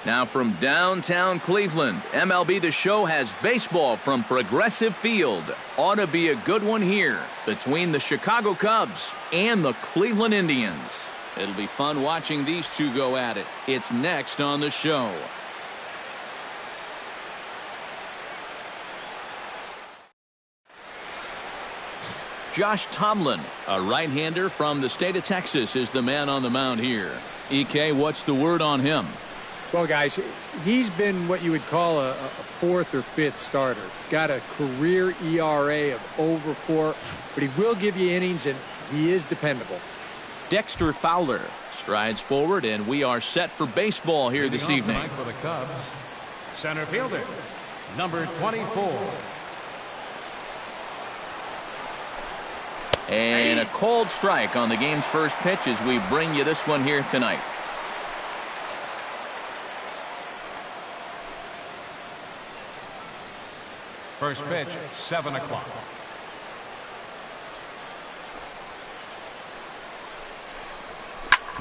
Now from downtown Cleveland, MLB The Show has baseball from Progressive Field. Ought to be a good one here between the Chicago Cubs and the Cleveland Indians. It'll be fun watching these two go at it. It's next on the show. Josh Tomlin, a right-hander from the state of Texas, is the man on the mound here. EK, what's the word on him? Well, guys, he's been what you would call a fourth or fifth starter. Got a career ERA of over 4, but he will give you innings, and he is dependable. Dexter Fowler strides forward, and we are set for baseball here this evening. For the Cubs, center fielder, number 24. And a cold strike on the game's first pitch as we bring you this one here tonight. First pitch, 7 o'clock.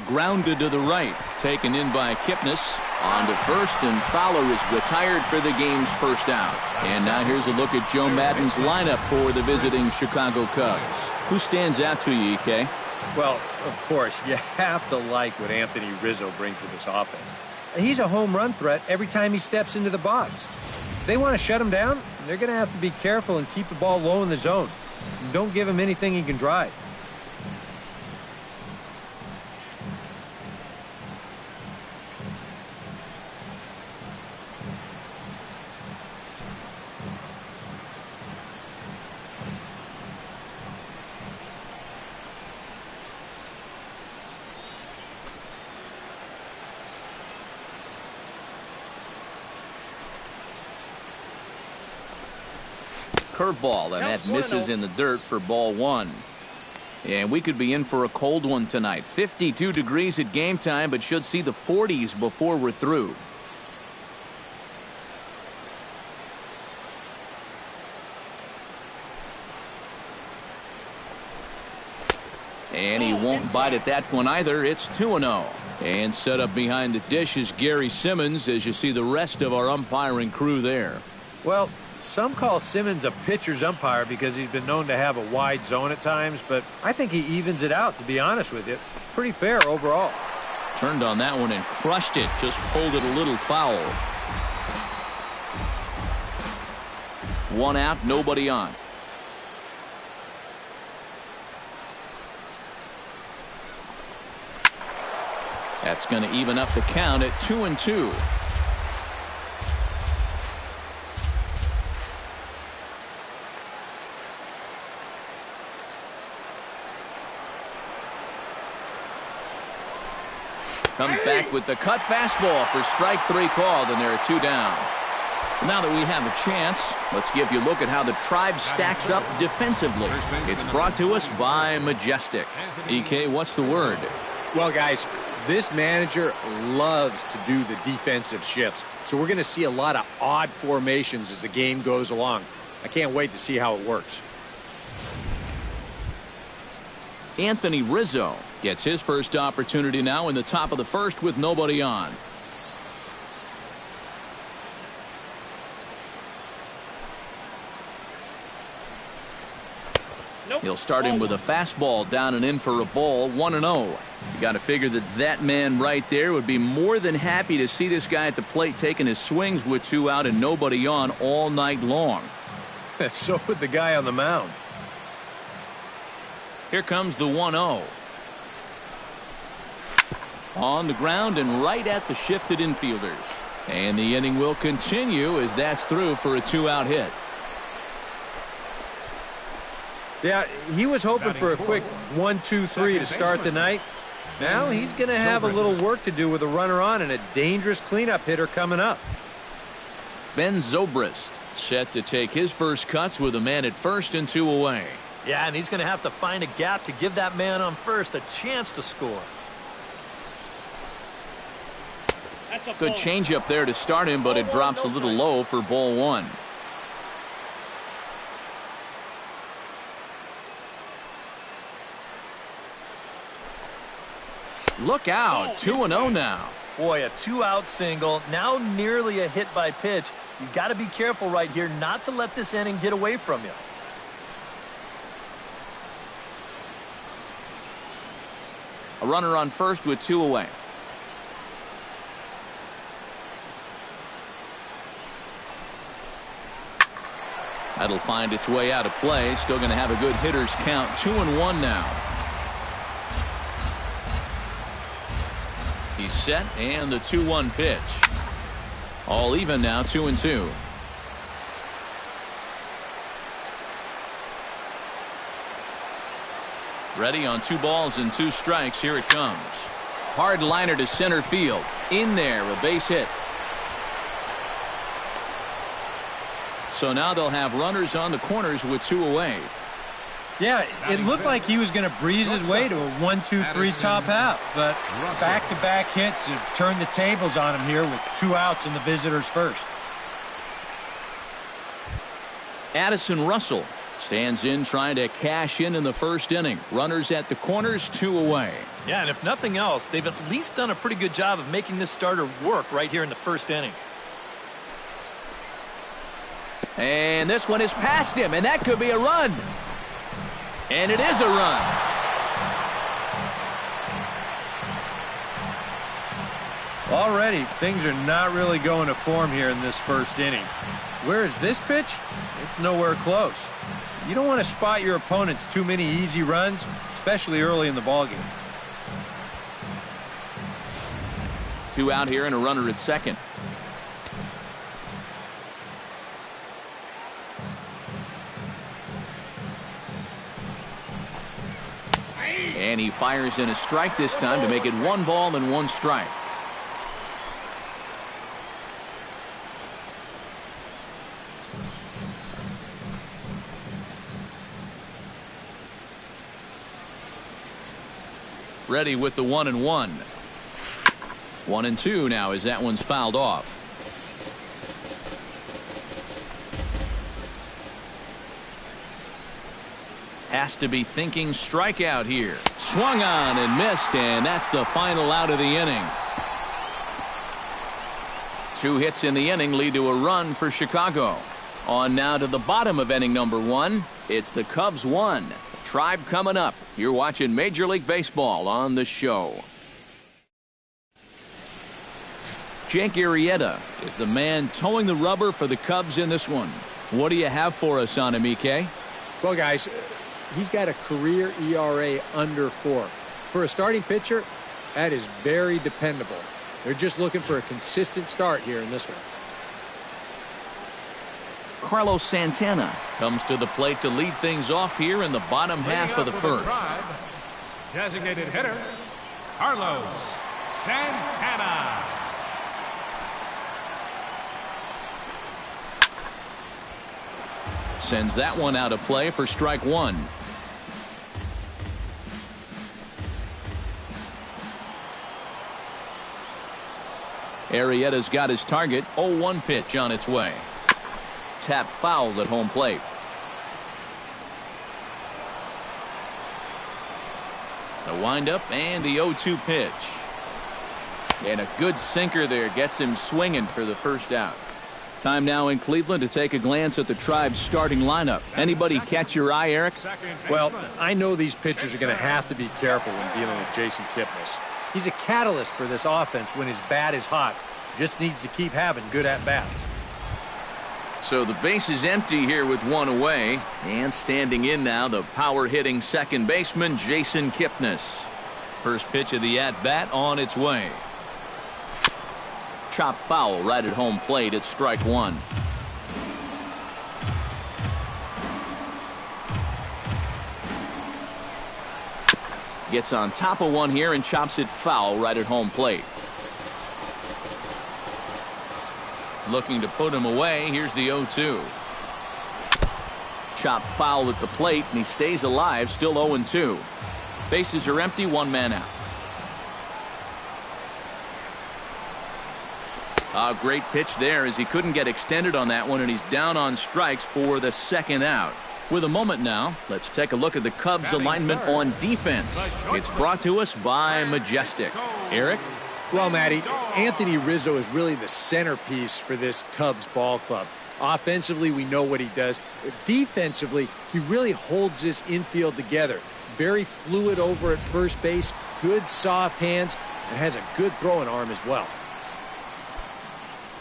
Grounded to the right, taken in by Kipnis. On to first, and Fowler is retired for the game's first out. And now here's a look at Joe Maddon's lineup for the visiting Chicago Cubs. Who stands out to you, EK? Well, of course, you have to like what Anthony Rizzo brings to this offense. He's a home run threat every time he steps into the box. If they want to shut him down, they're going to have to be careful and keep the ball low in the zone. Don't give him anything he can drive. Curveball, and that misses in the dirt for ball 1. And we could be in for a cold one tonight. 52 degrees at game time, but should see the 40s before we're through. And he won't bite at that one either. It's 2-0. And set up behind the dish is Gary Simmons, as you see the rest of our umpiring crew there. Well, some call Simmons a pitcher's umpire because he's been known to have a wide zone at times, but I think he evens it out, to be honest with you. Pretty fair overall. Turned on that one and crushed it. Just pulled it a little foul. 1 out, nobody on. That's going to even up the count at 2-2. Comes back with the cut fastball for strike 3 called, and there are 2 down. Now that we have a chance, let's give you a look at how the Tribe stacks up defensively. It's brought to us by Majestic. EK, what's the word? Well, guys, this manager loves to do the defensive shifts. So we're going to see a lot of odd formations as the game goes along. I can't wait to see how it works. Anthony Rizzo gets his first opportunity now in the top of the first with nobody on. He'll start him with a fastball down and in for a ball. 1-0. You got to figure that man right there would be more than happy to see this guy at the plate taking his swings with 2 out and nobody on all night long. So would the guy on the mound. Here comes the 1-0. On the ground and right at the shifted infielders. And the inning will continue as that's through for a 2-out hit. Yeah, he was hoping for a quick 1-2-3 to start the night. Now he's going to have a little work to do with a runner on and a dangerous cleanup hitter coming up. Ben Zobrist set to take his first cuts with a man at first and 2 away. Yeah, and he's going to have to find a gap to give that man on first a chance to score. Good changeup there to start him, but it drops a little low for ball 1. Look out, 2-0 now. Boy, a 2-out single, now nearly a hit by pitch. You've got to be careful right here not to let this inning get away from you. A runner on first with 2 away. That'll find its way out of play. Still going to have a good hitter's count. 2-1 now. He's set, and the 2-1 pitch. All even now, 2-2. Ready on 2 balls and 2 strikes. Here it comes. Hard liner to center field. In there, a base hit. So now they'll have runners on the corners with 2 away. Yeah, it looked like he was going to breeze his way to a 1-2-3 top half, but back-to-back hits have turned the tables on him here with 2 outs in the visitors' first. Addison Russell stands in trying to cash in the first inning. Runners at the corners, 2 away. Yeah, and if nothing else, they've at least done a pretty good job of making this starter work right here in the first inning. And this one is past him, and that could be a run. And it is a run. Already, things are not really going to form here in this first inning. Where is this pitch? It's nowhere close. You don't want to spot your opponents too many easy runs, especially early in the ballgame. 2 out here and a runner at second. And he fires in a strike this time to make it 1 ball and 1 strike. Ready with the 1-1. 1-2 now as that one's fouled off. Has to be thinking strikeout here. Swung on and missed, and that's the final out of the inning. 2 hits in the inning lead to a run for Chicago. On now to the bottom of inning number 1. It's the Cubs 1. Tribe coming up. You're watching Major League Baseball on the show. Jake Arrieta is the man towing the rubber for the Cubs in this one. What do you have for us on him, EK? Well, guys, he's got a career ERA under 4. For a starting pitcher, that is very dependable. They're just looking for a consistent start here in this one. Carlos Santana comes to the plate to lead things off here in the bottom half of the first. Designated hitter, Carlos Santana. Sends that one out of play for strike 1. Arrieta's got his target. 0-1 pitch on its way. Tap foul at home plate. The windup and the 0-2 pitch. And a good sinker there gets him swinging for the first out. Time now in Cleveland to take a glance at the Tribe's starting lineup. Anybody catch your eye, Eric? Well, I know these pitchers are going to have to be careful when dealing with Jason Kipnis. He's a catalyst for this offense when his bat is hot. Just needs to keep having good at-bats. So the base is empty here with 1 away. And standing in now, the power-hitting second baseman, Jason Kipnis. First pitch of the at-bat on its way. Chop foul right at home plate at strike 1. Gets on top of one here and chops it foul right at home plate. Looking to put him away. Here's the 0-2. Chop foul at the plate, and he stays alive, still 0-2. Bases are empty, 1 man out. A great pitch there as he couldn't get extended on that one, and he's down on strikes for the second out. With a moment now, let's take a look at the Cubs alignment on defense. It's brought to us by Majestic. Eric? Well, Matty, Anthony Rizzo is really the centerpiece for this Cubs ball club. Offensively, we know what he does. Defensively, he really holds this infield together. Very fluid over at first base, good soft hands, and has a good throwing arm as well.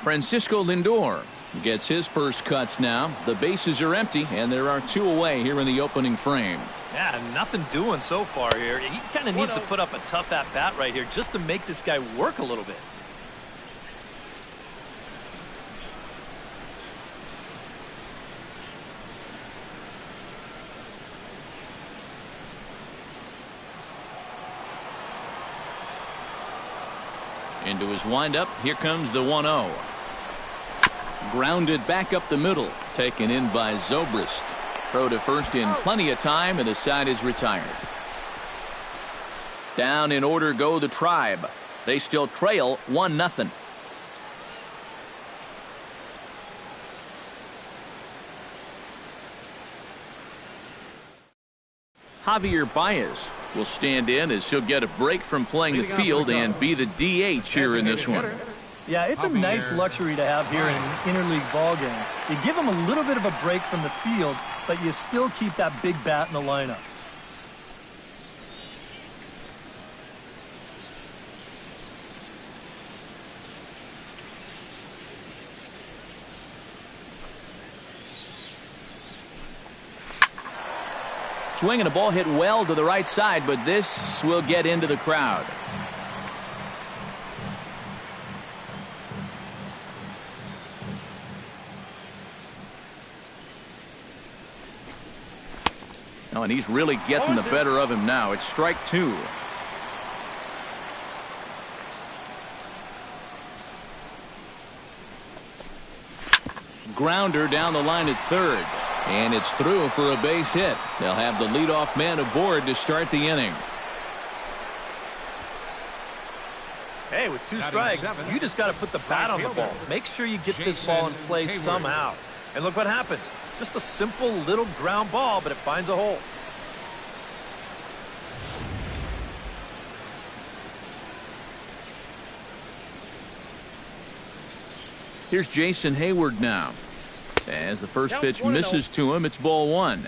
Francisco Lindor gets his first cuts now. The bases are empty, and there are 2 away here in the opening frame. Yeah, nothing doing so far here. He kind of needs to put up a tough at-bat right here just to make this guy work a little bit. Into his windup, here comes the 1-0. Grounded back up the middle, taken in by Zobrist. Throw to first in plenty of time, and the side is retired. Down in order go the Tribe. They still trail 1-0. Javier Baez will stand in as he'll get a break from playing the field and be the DH here in this one. Yeah, it's a nice luxury to have here in an interleague ball game. You give him a little bit of a break from the field, but you still keep that big bat in the lineup. Swinging a ball hit well to the right side, but this will get into the crowd. Oh, and he's really getting the better of him now. It's strike 2. Grounder down the line at third. And it's through for a base hit. They'll have the leadoff man aboard to start the inning. Hey, with 2 strikes, you just got to put the bat on the ball. Make sure you get this ball in play somehow. And look what happens. Just a simple little ground ball, but it finds a hole. Here's Jason Hayward now. As the first pitch misses to him, it's ball 1.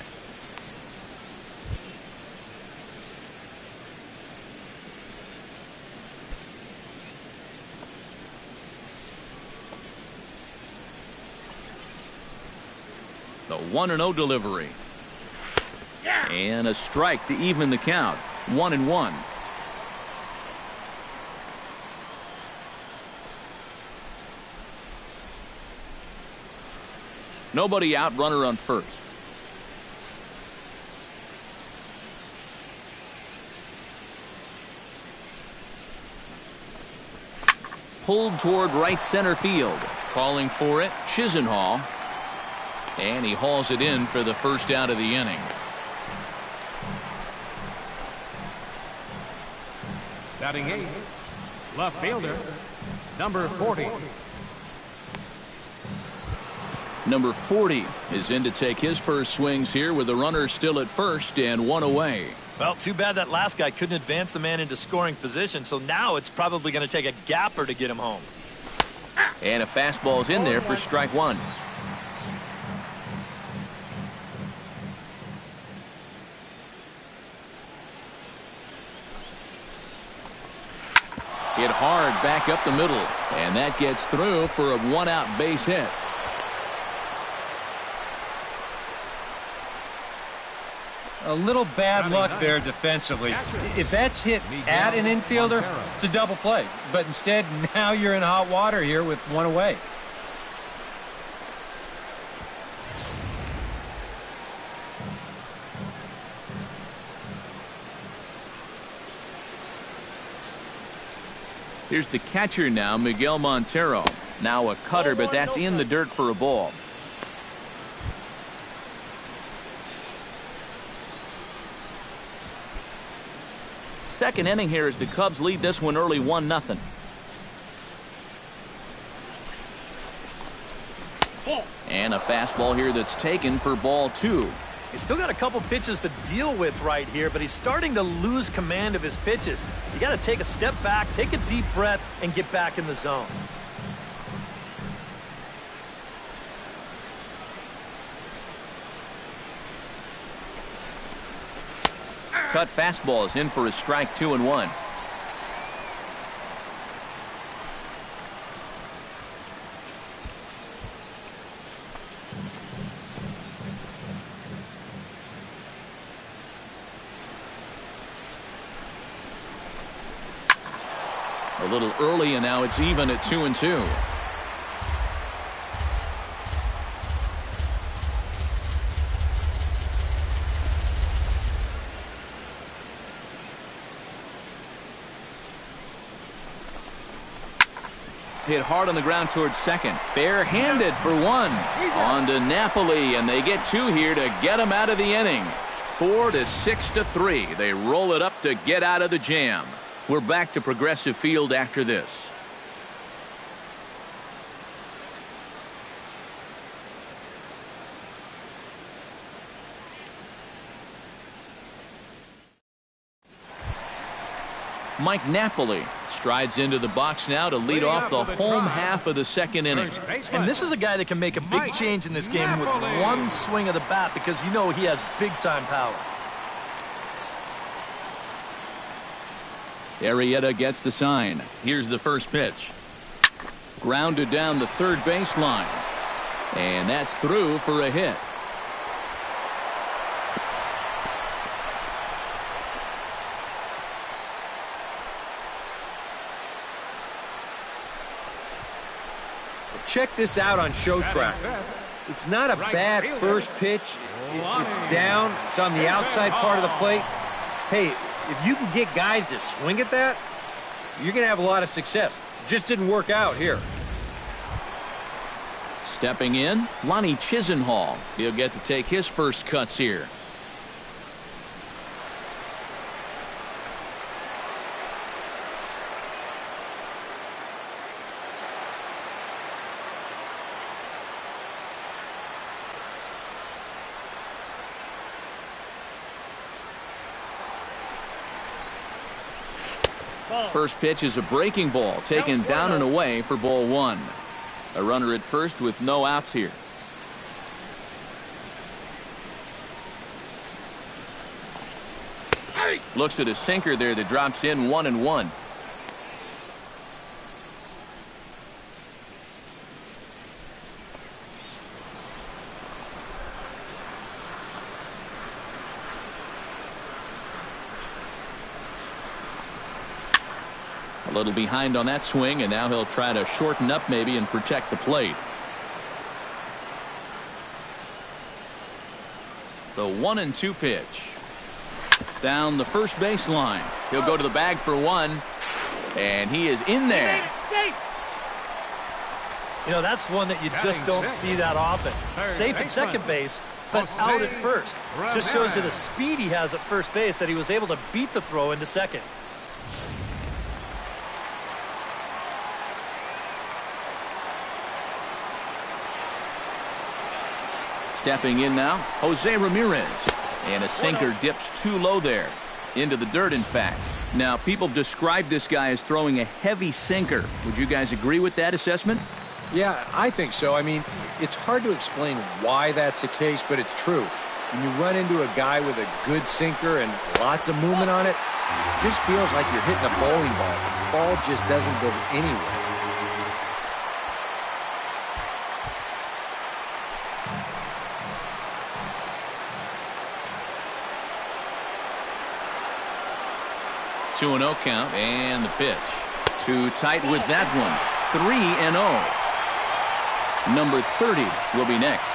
The 1-0 delivery. And a strike to even the count. 1-1. Nobody out, runner on first. Pulled toward right center field. Calling for it, Chisenhall. And he hauls it in for the first out of the inning. Batting 8, left fielder, number 40. Number 40 is in to take his first swings here with the runner still at first and 1 away. Well, too bad that last guy couldn't advance the man into scoring position, so now it's probably going to take a gapper to get him home. And a fastball's in there for strike 1. Hit hard back up the middle, and that gets through for a 1-out base hit. A little bad luck there defensively. If that's hit at an infielder, it's a double play. But instead, now you're in hot water here with 1 away. Here's the catcher now, Miguel Montero. Now a cutter, but that's in the dirt for a ball. Second inning here as the Cubs lead this one early 1-0. And a fastball here that's taken for ball 2. He's still got a couple pitches to deal with right here, but he's starting to lose command of his pitches. You got to take a step back, take a deep breath, and get back in the zone. Cut fastball is in for a strike, 2-1. A little early, and now it's even at 2-2. Hit hard on the ground towards second. Barehanded for one. On to Napoli, and they get two here to get him out of the inning. 4-6-3. They roll it up to get out of the jam. We're back to Progressive Field after this. Mike Napoli strides into the box now to lead off the home half of the second inning. And this is a guy that can make a big change in this game with one swing of the bat, because you know he has big-time power. Arrieta gets the sign. Here's the first pitch. Grounded down the third baseline. And that's through for a hit. Check this out on Show Track. It's not a bad first pitch. It's down. It's on the outside part of the plate. Hey, if you can get guys to swing at that, you're going to have a lot of success. Just didn't work out here. Stepping in, Lonnie Chisenhall. He'll get to take his first cuts here. First pitch is a breaking ball, taken down and away for ball one. A runner at first with no outs here. Looks at a sinker there that drops in 1-1. A little behind on that swing, and now he'll try to shorten up maybe and protect the plate. The 1-2 pitch. Down the first baseline. He'll go to the bag for one, and he is in there. You know, that's one that you just don't see that often. Safe at second base, but out at first. Just shows you the speed he has at first base, that he was able to beat the throw into second. Stepping in now, Jose Ramirez. And a sinker dips too low there. Into the dirt, in fact. Now, people describe this guy as throwing a heavy sinker. Would you guys agree with that assessment? Yeah, I think so. I mean, it's hard to explain why that's the case, but it's true. When you run into a guy with a good sinker and lots of movement on it, it just feels like you're hitting a bowling ball. The ball just doesn't go anywhere. Two 2-0 count, and the pitch. Too tight with that one. 3-0. Number 30 will be next.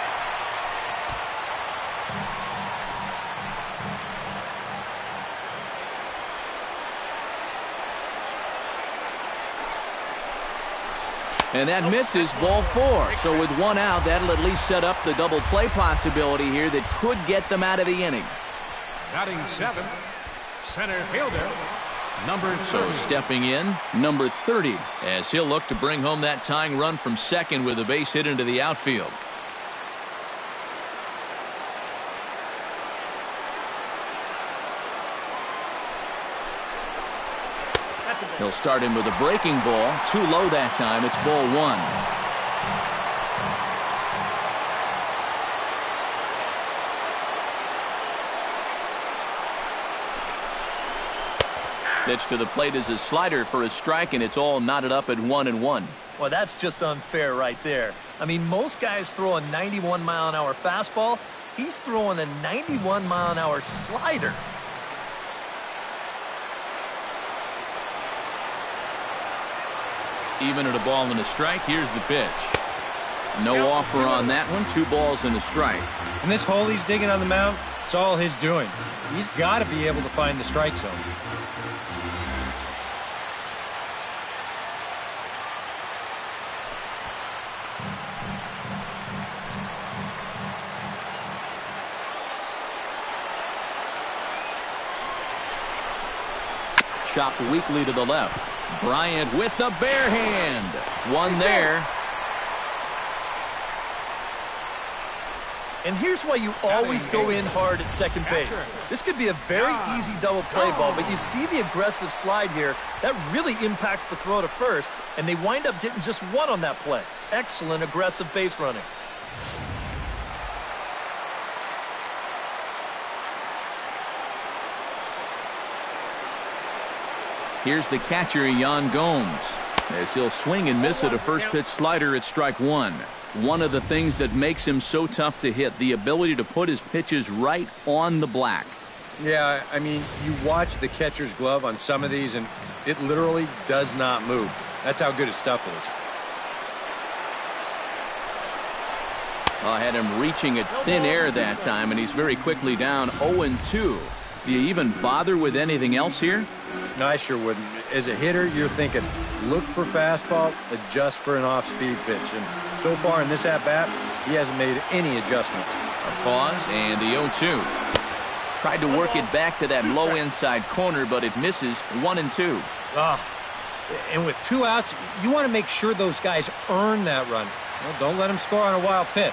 And that misses, ball 4. So with one out, that'll at least set up the double play possibility here that could get them out of the inning. Batting 7th, center fielder, number 30. So stepping in, number 30, as he'll look to bring home that tying run from second with a base hit into the outfield. He'll start him with a breaking ball. Too low that time. It's ball one. Pitch to the plate is a slider for a strike, and it's all knotted up at 1-1. Well, that's just unfair right there. I mean, most guys throw a 91-mile-an-hour fastball. He's throwing a 91-mile-an-hour slider. Even at a ball and a strike, here's the pitch. No offer on that one. 2 balls and a strike. And this hole he's digging on the mound, it's all his doing. He's got to be able to find the strike zone. Chopped weakly to the left. Bryant with the bare hand. One there. And here's why you always go in hard at second base. This could be a very easy double play ball, but you see the aggressive slide here. That really impacts the throw to first, and they wind up getting just 1 on that play. Excellent aggressive base running. Here's the catcher, Yan Gomes, as he'll swing and miss at a first pitch slider at strike 1. One of the things that makes him so tough to hit, the ability to put his pitches right on the black. Yeah, I mean, you watch the catcher's glove on some of these, and it literally does not move. That's how good his stuff is. I had him reaching at thin air that time, and he's very quickly down 0-2. Do you even bother with anything else here? No, I sure wouldn't. As a hitter, you're thinking, look for fastball, adjust for an off-speed pitch. And so far in this at-bat, he hasn't made any adjustments. A pause, and the 0-2. Tried to work it back to that low inside corner, but it misses. 1-2. And with 2 outs, you want to make sure those guys earn that run. Well, don't let them score on a wild pitch.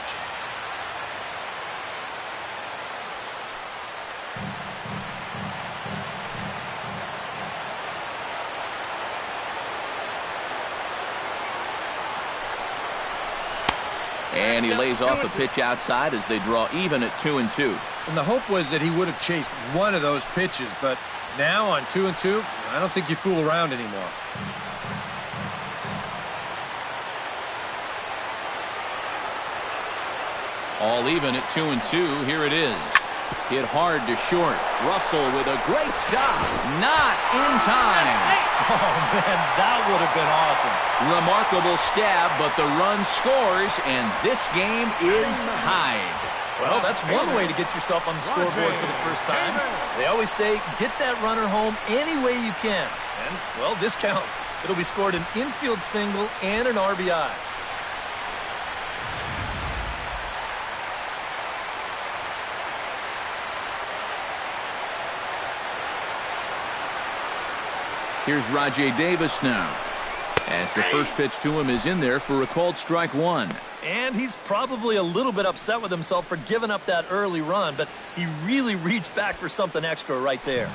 And he lays off a pitch outside as they draw even at 2-2. And the hope was that he would have chased one of those pitches, but now on 2-2, I don't think you fool around anymore. All even at 2-2. Here it is. Hit hard to short. Russell with a great stop. Not in time. Oh, man, that would have been awesome. Remarkable stab, but the run scores, and this game is tied. Well, that's one way to get yourself on the scoreboard for the first time. They always say, get that runner home any way you can. And, well, this counts. It'll be scored an infield single and an RBI. Here's Rajai Davis now, as the first pitch to him is in there for a called strike 1. And he's probably a little bit upset with himself for giving up that early run, but he really reached back for something extra right there.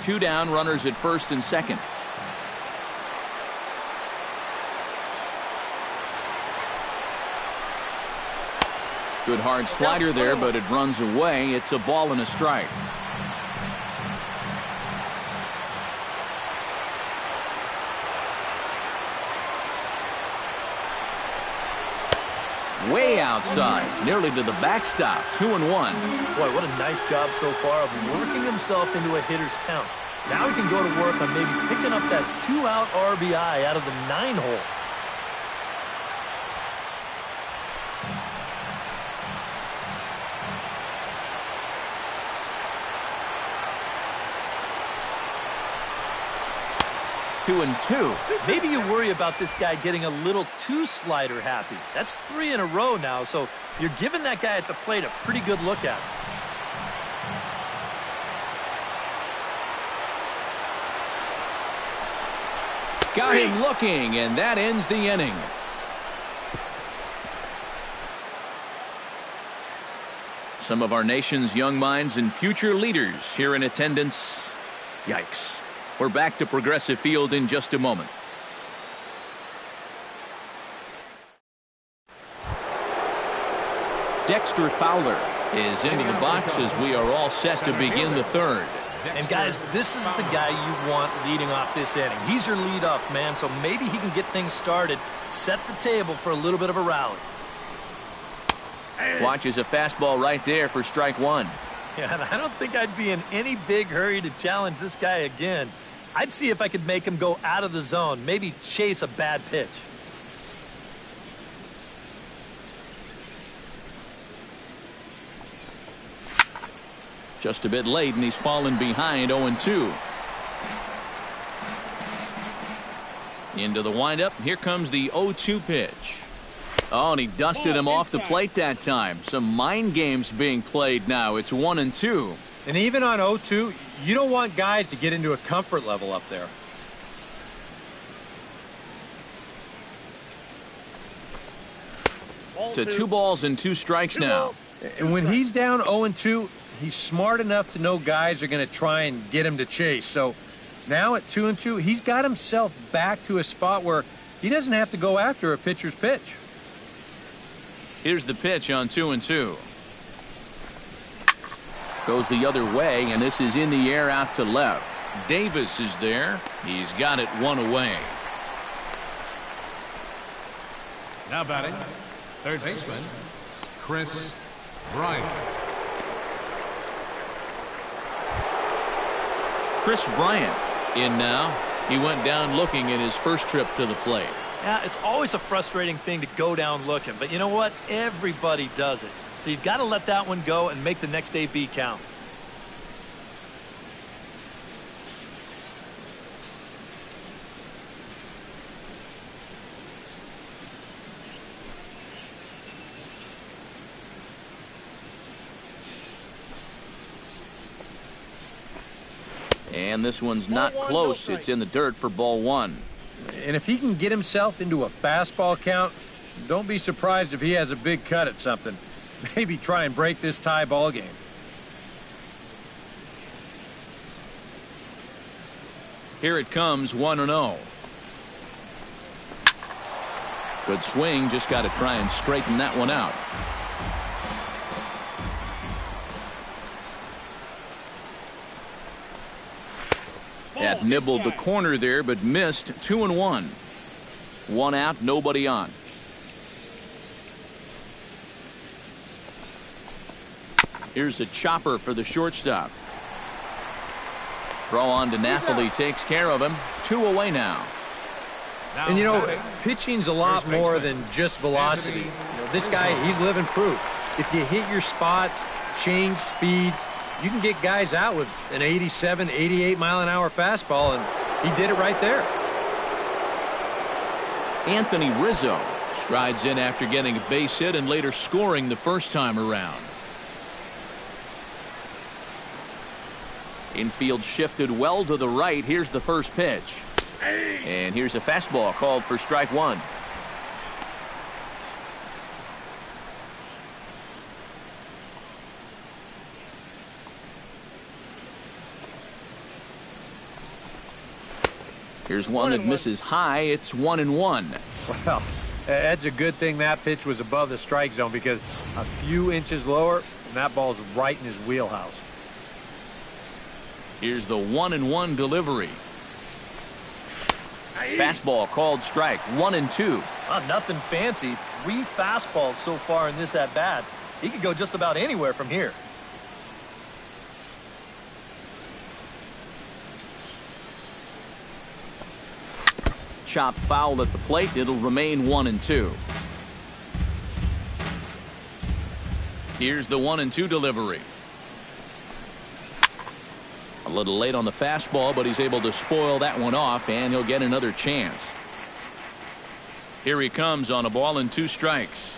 2 down, runners at first and second. Good hard slider there, but it runs away. It's a ball and a strike. Way outside, nearly to the backstop. 2-1. Boy, what a nice job so far of working himself into a hitter's count. Now he can go to work on maybe picking up that 2-out RBI out of the 9-hole. Two and two. Maybe you worry about this guy getting a little too slider happy. That's 3 in a row now, so you're giving that guy at the plate a pretty good look at it. Got him looking, and that ends the inning. Some of our nation's young minds and future leaders here in attendance. Yikes. We're back to Progressive Field in just a moment. Dexter Fowler is into the box as we are all set to begin the third. And guys, this is the guy you want leading off this inning. He's your leadoff man, so maybe he can get things started, set the table for a little bit of a rally. Watches a fastball right there for strike one. Yeah, and I don't think I'd be in any big hurry to challenge this guy again. I'd see if I could make him go out of the zone, maybe chase a bad pitch. Just a bit late, and he's fallen behind 0-2. Into the windup. Here comes the 0-2 pitch. Oh, and he dusted him off the plate that time. Some mind games being played now. It's 1-2. And even on 0-2, you don't want guys to get into a comfort level up there. To 2 balls and 2 strikes now. And when he's down 0-2, he's smart enough to know guys are going to try and get him to chase. So now at 2-2, he's got himself back to a spot where he doesn't have to go after a pitcher's pitch. Here's the pitch on 2-2. Goes the other way, and this is in the air out to left. Davis is there. He's got it 1 away. Now batting, third baseman, Chris Bryant. Chris Bryant in now. He went down looking at his first trip to the plate. Yeah, it's always a frustrating thing to go down looking, but you know what? Everybody does it. So you've got to let that one go and make the next AB count. And this one's not close. It's in the dirt for ball 1. And if he can get himself into a fastball count, don't be surprised if he has a big cut at something. Maybe try and break this tie ball game. Here it comes, 1-0. Good swing, just got to try and straighten that one out. That nibbled the corner there, but missed. 2-1. 1 out, nobody on. Here's a chopper for the shortstop. Throw on to Napoli, takes care of him. 2 away now. And you know, pitching's a lot more than just velocity. You know, this guy, he's living proof. If you hit your spots, change speeds, you can get guys out with an 87, 88 mile-an-hour fastball, and he did it right there. Anthony Rizzo strides in after getting a base hit and later scoring the first time around. Infield shifted well to the right. Here's the first pitch. And here's a fastball called for strike 1. Here's one that misses high. It's 1-1. Well, that's a good thing that pitch was above the strike zone, because a few inches lower and that ball's right in his wheelhouse. Here's the 1-1 delivery. Fastball called strike. 1-2. Nothing fancy. 3 fastballs so far in this at bat. He could go just about anywhere from here. Chop foul at the plate. It'll remain 1-2. Here's the 1-2 delivery. A little late on the fastball, but he's able to spoil that one off, and he'll get another chance. Here he comes on a ball and 2 strikes.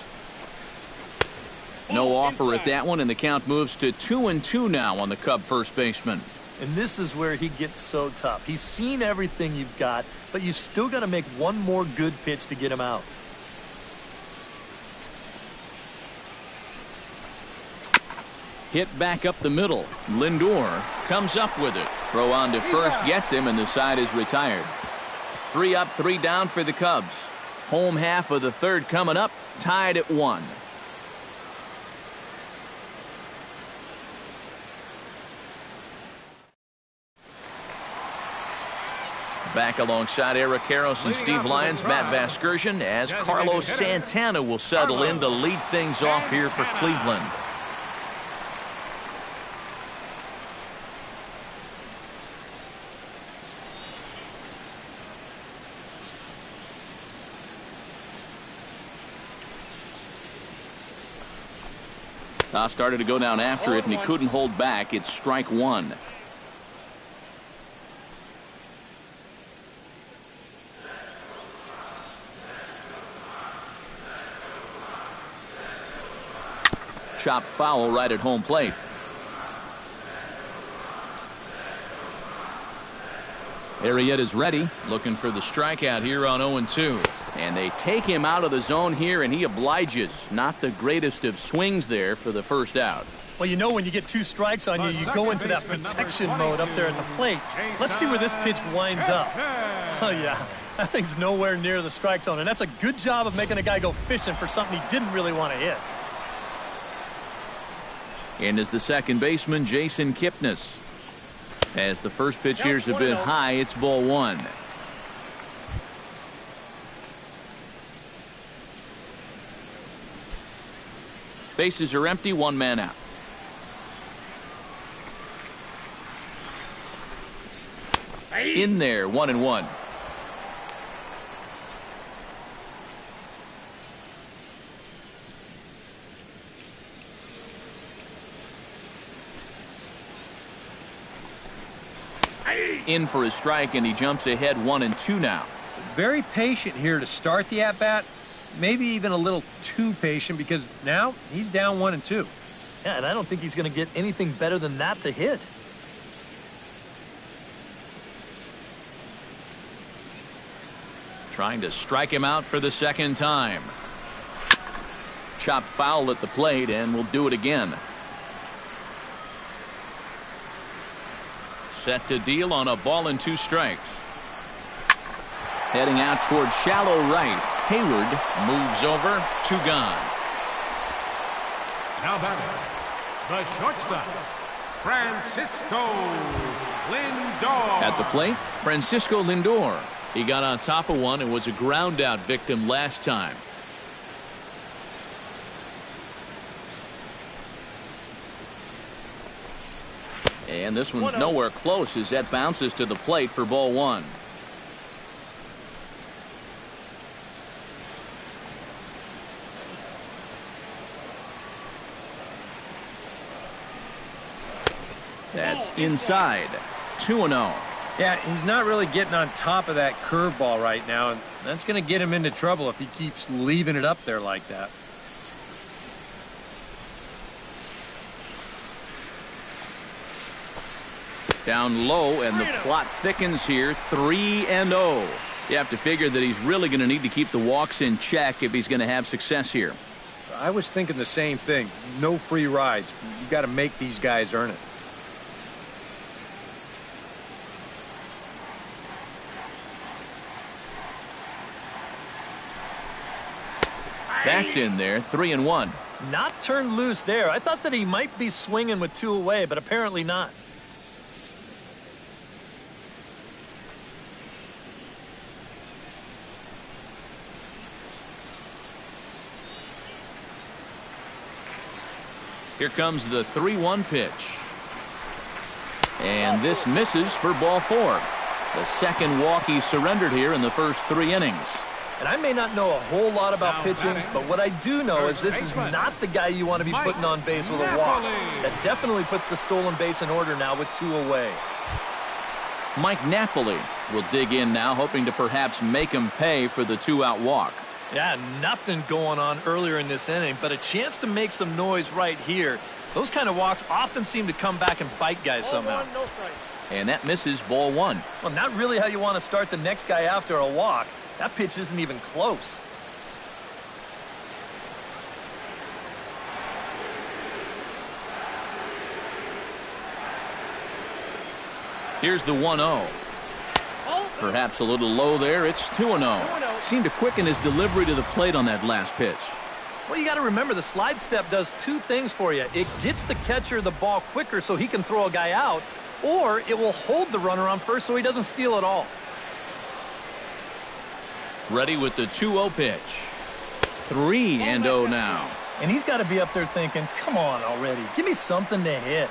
No offer at that one, and the count moves to 2-2 now on the Cub first baseman. And this is where he gets so tough. He's seen everything you've got, but you've still got to make one more good pitch to get him out. Hit back up the middle. Lindor comes up with it Throw on to first gets him, and the side is retired. 3 up, 3 down for the Cubs. Home half of the third coming up, tied at 1. Back alongside Eric Karros and Steve Lyons, Matt Vasgersian, as Carlos Santana will settle in to lead things off here for Cleveland. Toss started to go down after it, and he couldn't hold back. It's strike 1. Chopped foul right at home plate. Arrieta's ready, looking for the strikeout here on 0-2. And they take him out of the zone here, and he obliges. Not the greatest of swings there for the first out. Well, you know when you get 2 strikes on you, you go into that protection mode up there at the plate. Let's see where this pitch winds up. Oh, yeah, that thing's nowhere near the strike zone, and that's a good job of making a guy go fishing for something he didn't really want to hit. And as the second baseman, Jason Kipnis. As the first pitch here's a bit high, it's ball 1. Bases are empty, 1 man out. In there, 1-1. In for a strike, and he jumps ahead 1-2 now. Very patient here to start the at-bat. Maybe even a little too patient, because now he's down 1-2. Yeah, and I don't think he's going to get anything better than that to hit. Trying to strike him out for the second time. Chopped foul at the plate, and will do it again. Set to deal on a ball and 2 strikes. Heading out towards shallow right. Hayward moves over, 2 gone. Now batting, the shortstop, Francisco Lindor. At the plate, Francisco Lindor. He got on top of one and was a ground out victim last time. And this one's nowhere close as that bounces to the plate for ball 1. That's inside. 2-0. Yeah, he's not really getting on top of that curveball right now, and that's going to get him into trouble if he keeps leaving it up there like that. Down low, and the plot thickens here. 3-0. You have to figure that he's really going to need to keep the walks in check if he's going to have success here. I was thinking the same thing. No free rides. You got to make these guys earn it. That's in there. 3-1. Not turned loose there. I thought that he might be swinging with 2 away, but apparently not. Here comes the 3-1 pitch. And this misses for ball 4. The second walk he surrendered here in the first 3 innings. And I may not know a whole lot about pitching, but what I do know is this is not the guy you want to be putting on base with a walk. That definitely puts the stolen base in order now with 2 away. Mike Napoli will dig in now, hoping to perhaps make him pay for the 2-out walk. Yeah, nothing going on earlier in this inning, but a chance to make some noise right here. Those kind of walks often seem to come back and bite guys somehow. And that misses ball 1. Well, not really how you want to start the next guy after a walk. That pitch isn't even close. Here's the 1-0. Perhaps a little low there. It's 2-0. Seemed to quicken his delivery to the plate on that last pitch. Well, you got to remember the slide step does two things for you. It gets the catcher the ball quicker so he can throw a guy out, or it will hold the runner on first so he doesn't steal it all. Ready with the 2-0 pitch. 3-0 now. And he's got to be up there thinking, come on already. Give me something to hit.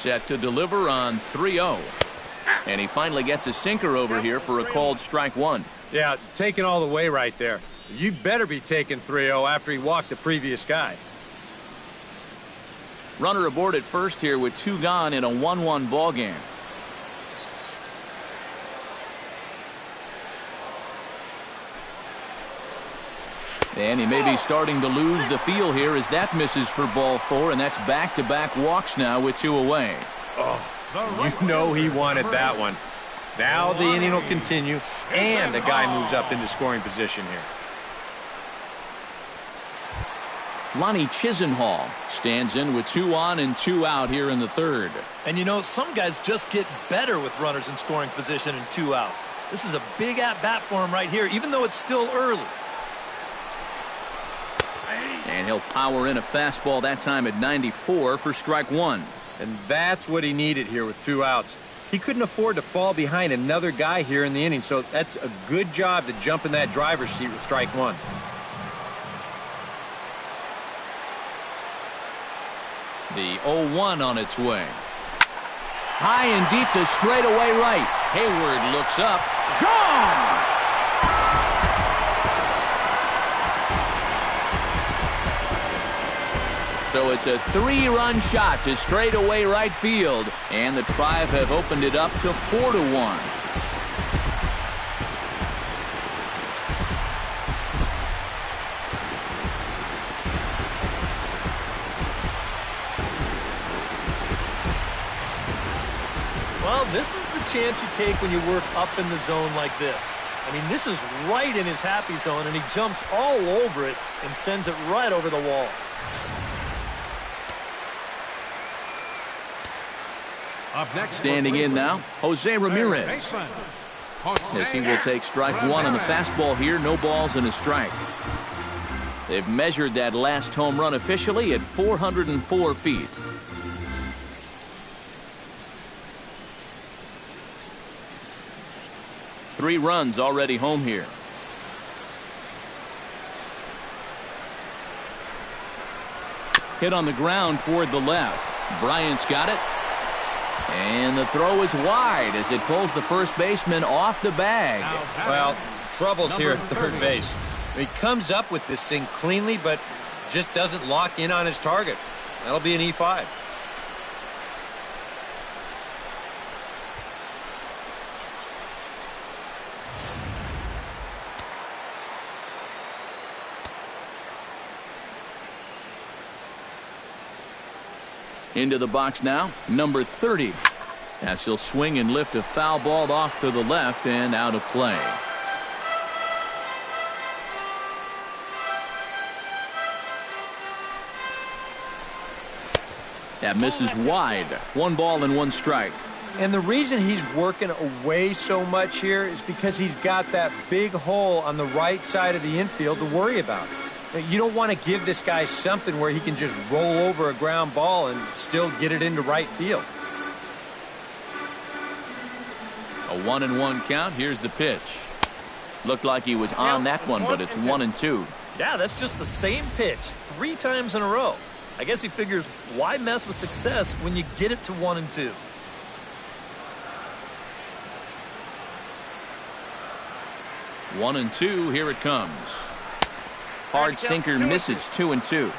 Set to deliver on 3-0. And he finally gets a sinker over here for a called strike one. Yeah, taking all the way right there. You better be taking 3-0 after he walked the previous guy. Runner aboard at first here with 2 gone in a 1-1 ball game. And he may be starting to lose the feel here as that misses for ball 4, and that's back-to-back walks now with 2 away. Oh, you know he wanted that one. Now the inning will continue, and the guy moves up into scoring position here. Lonnie Chisenhall stands in with 2 on and 2 out here in the third. And you know, some guys just get better with runners in scoring position and 2 outs. This is a big at-bat for him right here, even though it's still early. And he'll power in a fastball that time at 94 for strike 1. And that's what he needed here with 2 outs. He couldn't afford to fall behind another guy here in the inning, so that's a good job to jump in that driver's seat with strike 1. The 0-1 on its way. High and deep to straightaway right. Hayward looks up. Gone! So it's a 3-run shot to straightaway right field, and the Tribe have opened it up to 4-1. Well, this is the chance you take when you work up in the zone like this. I mean, this is right in his happy zone, and he jumps all over it and sends it right over the wall. Up next, Standing in now, Jose Ramirez. As he will take strike 1 on the fastball here, no balls and a strike. They've measured that last home run officially at 404 feet. Three runs already home here. Hit on the ground toward the left. Bryant's got it. And the throw is wide as it pulls the first baseman off the bag. Well, trouble's here at third base. He comes up with this thing cleanly, but just doesn't lock in on his target. That'll be an E5. Into the box now, number 30. As he'll swing and lift a foul ball off to the left and out of play. That misses wide. 1 ball and 1 strike. And the reason he's working away so much here is because he's got that big hole on the right side of the infield to worry about. You don't want to give this guy something where he can just roll over a ground ball and still get it into right field. A 1-1 count. Here's the pitch. Looked like he was on that one, but it's 1-2. Yeah, that's just the same pitch 3 times in a row. I guess he figures, why mess with success when you get it to 1-2? One and two. Here it comes. Hard sinker misses. 2-2.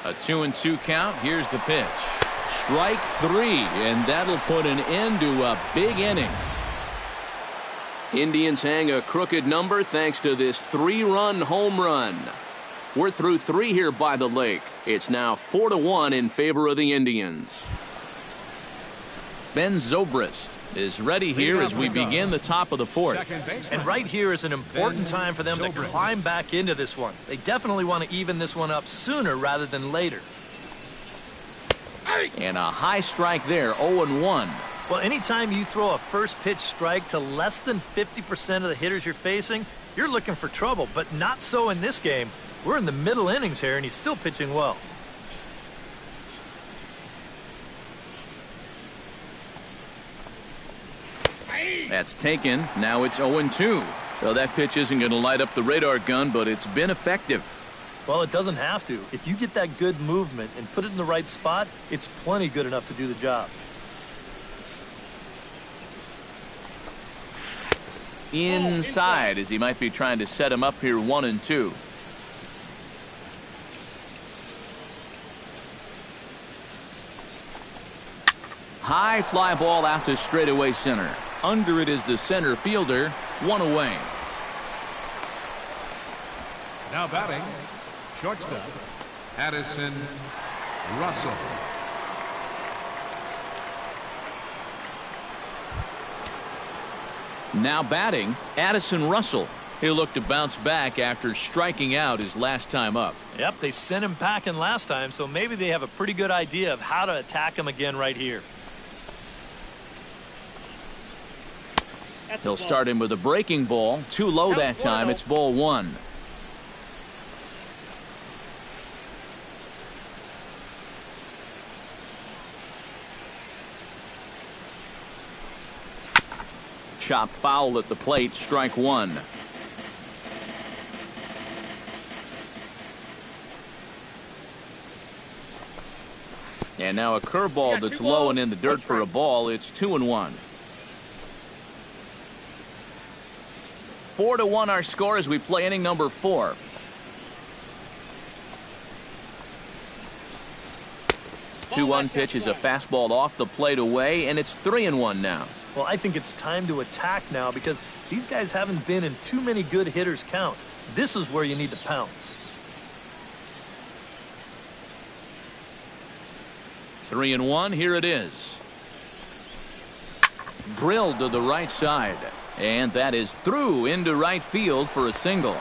A 2-2 count. Here's the pitch. Strike three, and that'll put an end to a big inning. Indians hang a crooked number thanks to this 3-run home run. We're through 3 here by the lake. It's now 4-1 in favor of the Indians. Ben Zobrist is ready here as we begin the top of the 4th. And right here is an important time for them to climb back into this one. They definitely want to even this one up sooner rather than later. And a high strike there, 0-1. Well, anytime you throw a first pitch strike to less than 50% of the hitters you're facing, you're looking for trouble, but not so in this game. We're in the middle innings here, and he's still pitching well. That's taken. Now it's 0-2. So that pitch isn't going to light up the radar gun, but it's been effective. Well, it doesn't have to. If you get that good movement and put it in the right spot, it's plenty good enough to do the job. Inside, as he might be trying to set him up here 1-2. High fly ball out to straightaway center. Under it is the center fielder. 1 away. Now batting, shortstop, Addison Russell. Now batting, Addison Russell. He'll look to bounce back after striking out his last time up. Yep, they sent him packing last time, so maybe they have a pretty good idea of how to attack him again right here. He'll start him with a breaking ball. Too low that time. It's ball 1. Chop foul at the plate. Strike 1. And now a curveball that's low and in the dirt for a ball. It's 2-1. 4-1 our score as we play inning number 4. The 2-1 pitch is a fastball off the plate away, and it's 3-1 now. Well, I think it's time to attack now because these guys haven't been in too many good hitters' counts. This is where you need to pounce. 3-1, here it is. Drilled to the right side. And that is through into right field for a single.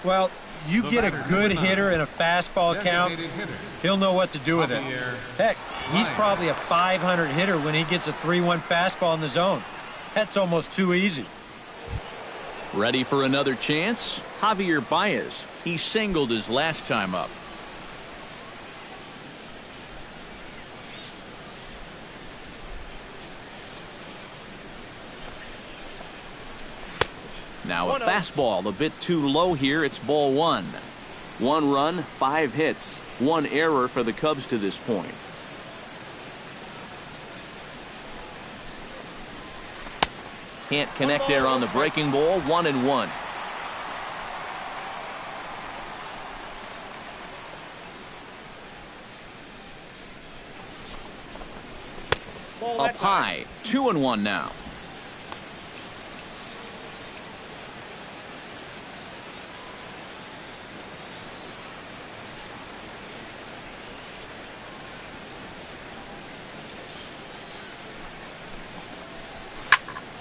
Well, you get a good hitter in a fastball count, he'll know what to do with it. Heck, he's probably a .500 hitter when he gets a 3-1 fastball in the zone. That's almost too easy. Ready for another chance? Javier Baez. He singled his last time up. Now a fastball a bit too low here. It's ball 1. 1 run, 5 hits, 1 error for the Cubs to this point. Can't connect there on the breaking ball. 1-1. Up high. 2-1 now.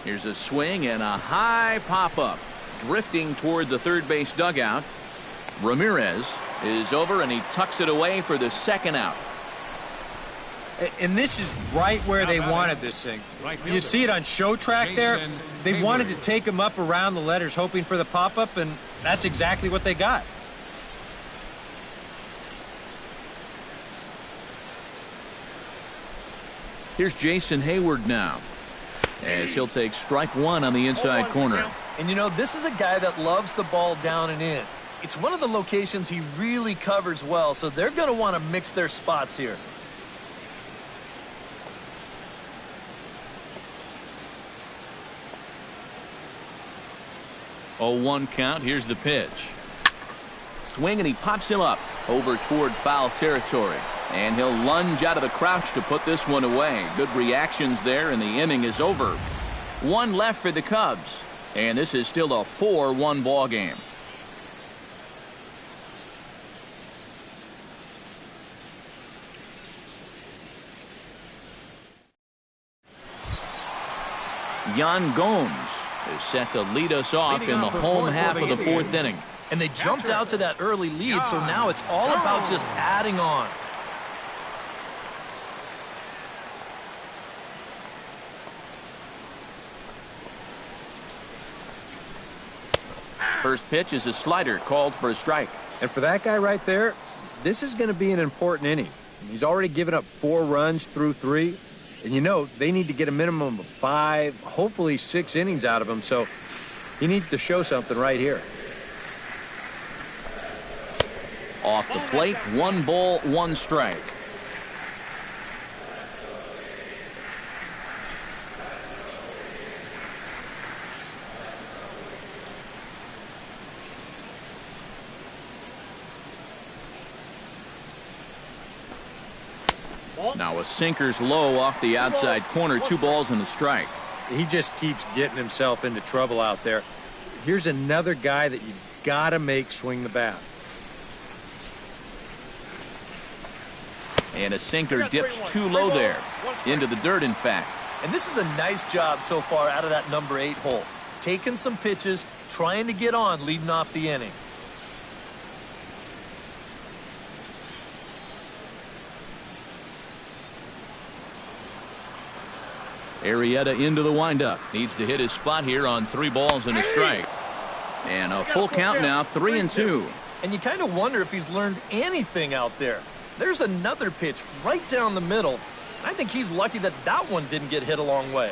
Here's a swing and a high pop-up. Drifting toward the third base dugout. Ramirez is over and he tucks it away for the second out. And this is right where they wanted this thing. You see it on show track there? They wanted to take him up around the letters hoping for the pop-up, and that's exactly what they got. Here's Jason Hayward now, as he'll take strike 1 on the inside corner. And you know, this is a guy that loves the ball down and in. It's one of the locations he really covers well, so they're going to want to mix their spots here. Oh, 1 count. Here's the pitch. swing, and he pops him up over toward foul territory. And he'll lunge out of the crouch to put this one away. Good reactions there, and the inning is over. One left for the Cubs, and this is still a 4-1 ball game. Yan Gomes is set to lead us off in the home half of the fourth inning. And they jumped out to that early lead, so now it's all about just adding on. First pitch is a slider called for a strike. And for that guy right there, this is going to be an important inning. He's already given up 4 runs through 3. And you know, they need to get a minimum of 5, hopefully 6 innings out of him. So he needs to show something right here. Off the plate, 1 ball, 1 strike. Now a sinker's low off the outside corner, 2 balls and a strike. He just keeps getting himself into trouble out there. Here's another guy that you've got to make swing the bat. And a sinker dips too low there. Into the dirt, in fact. And this is a nice job so far out of that number 8 hole. Taking some pitches, trying to get on, leading off the inning. Arrieta into the windup. Needs to hit his spot here on 3 balls and a strike. And a full count now, 3-2. And you kind of wonder if he's learned anything out there. There's another pitch right down the middle. I think he's lucky that that one didn't get hit a long way.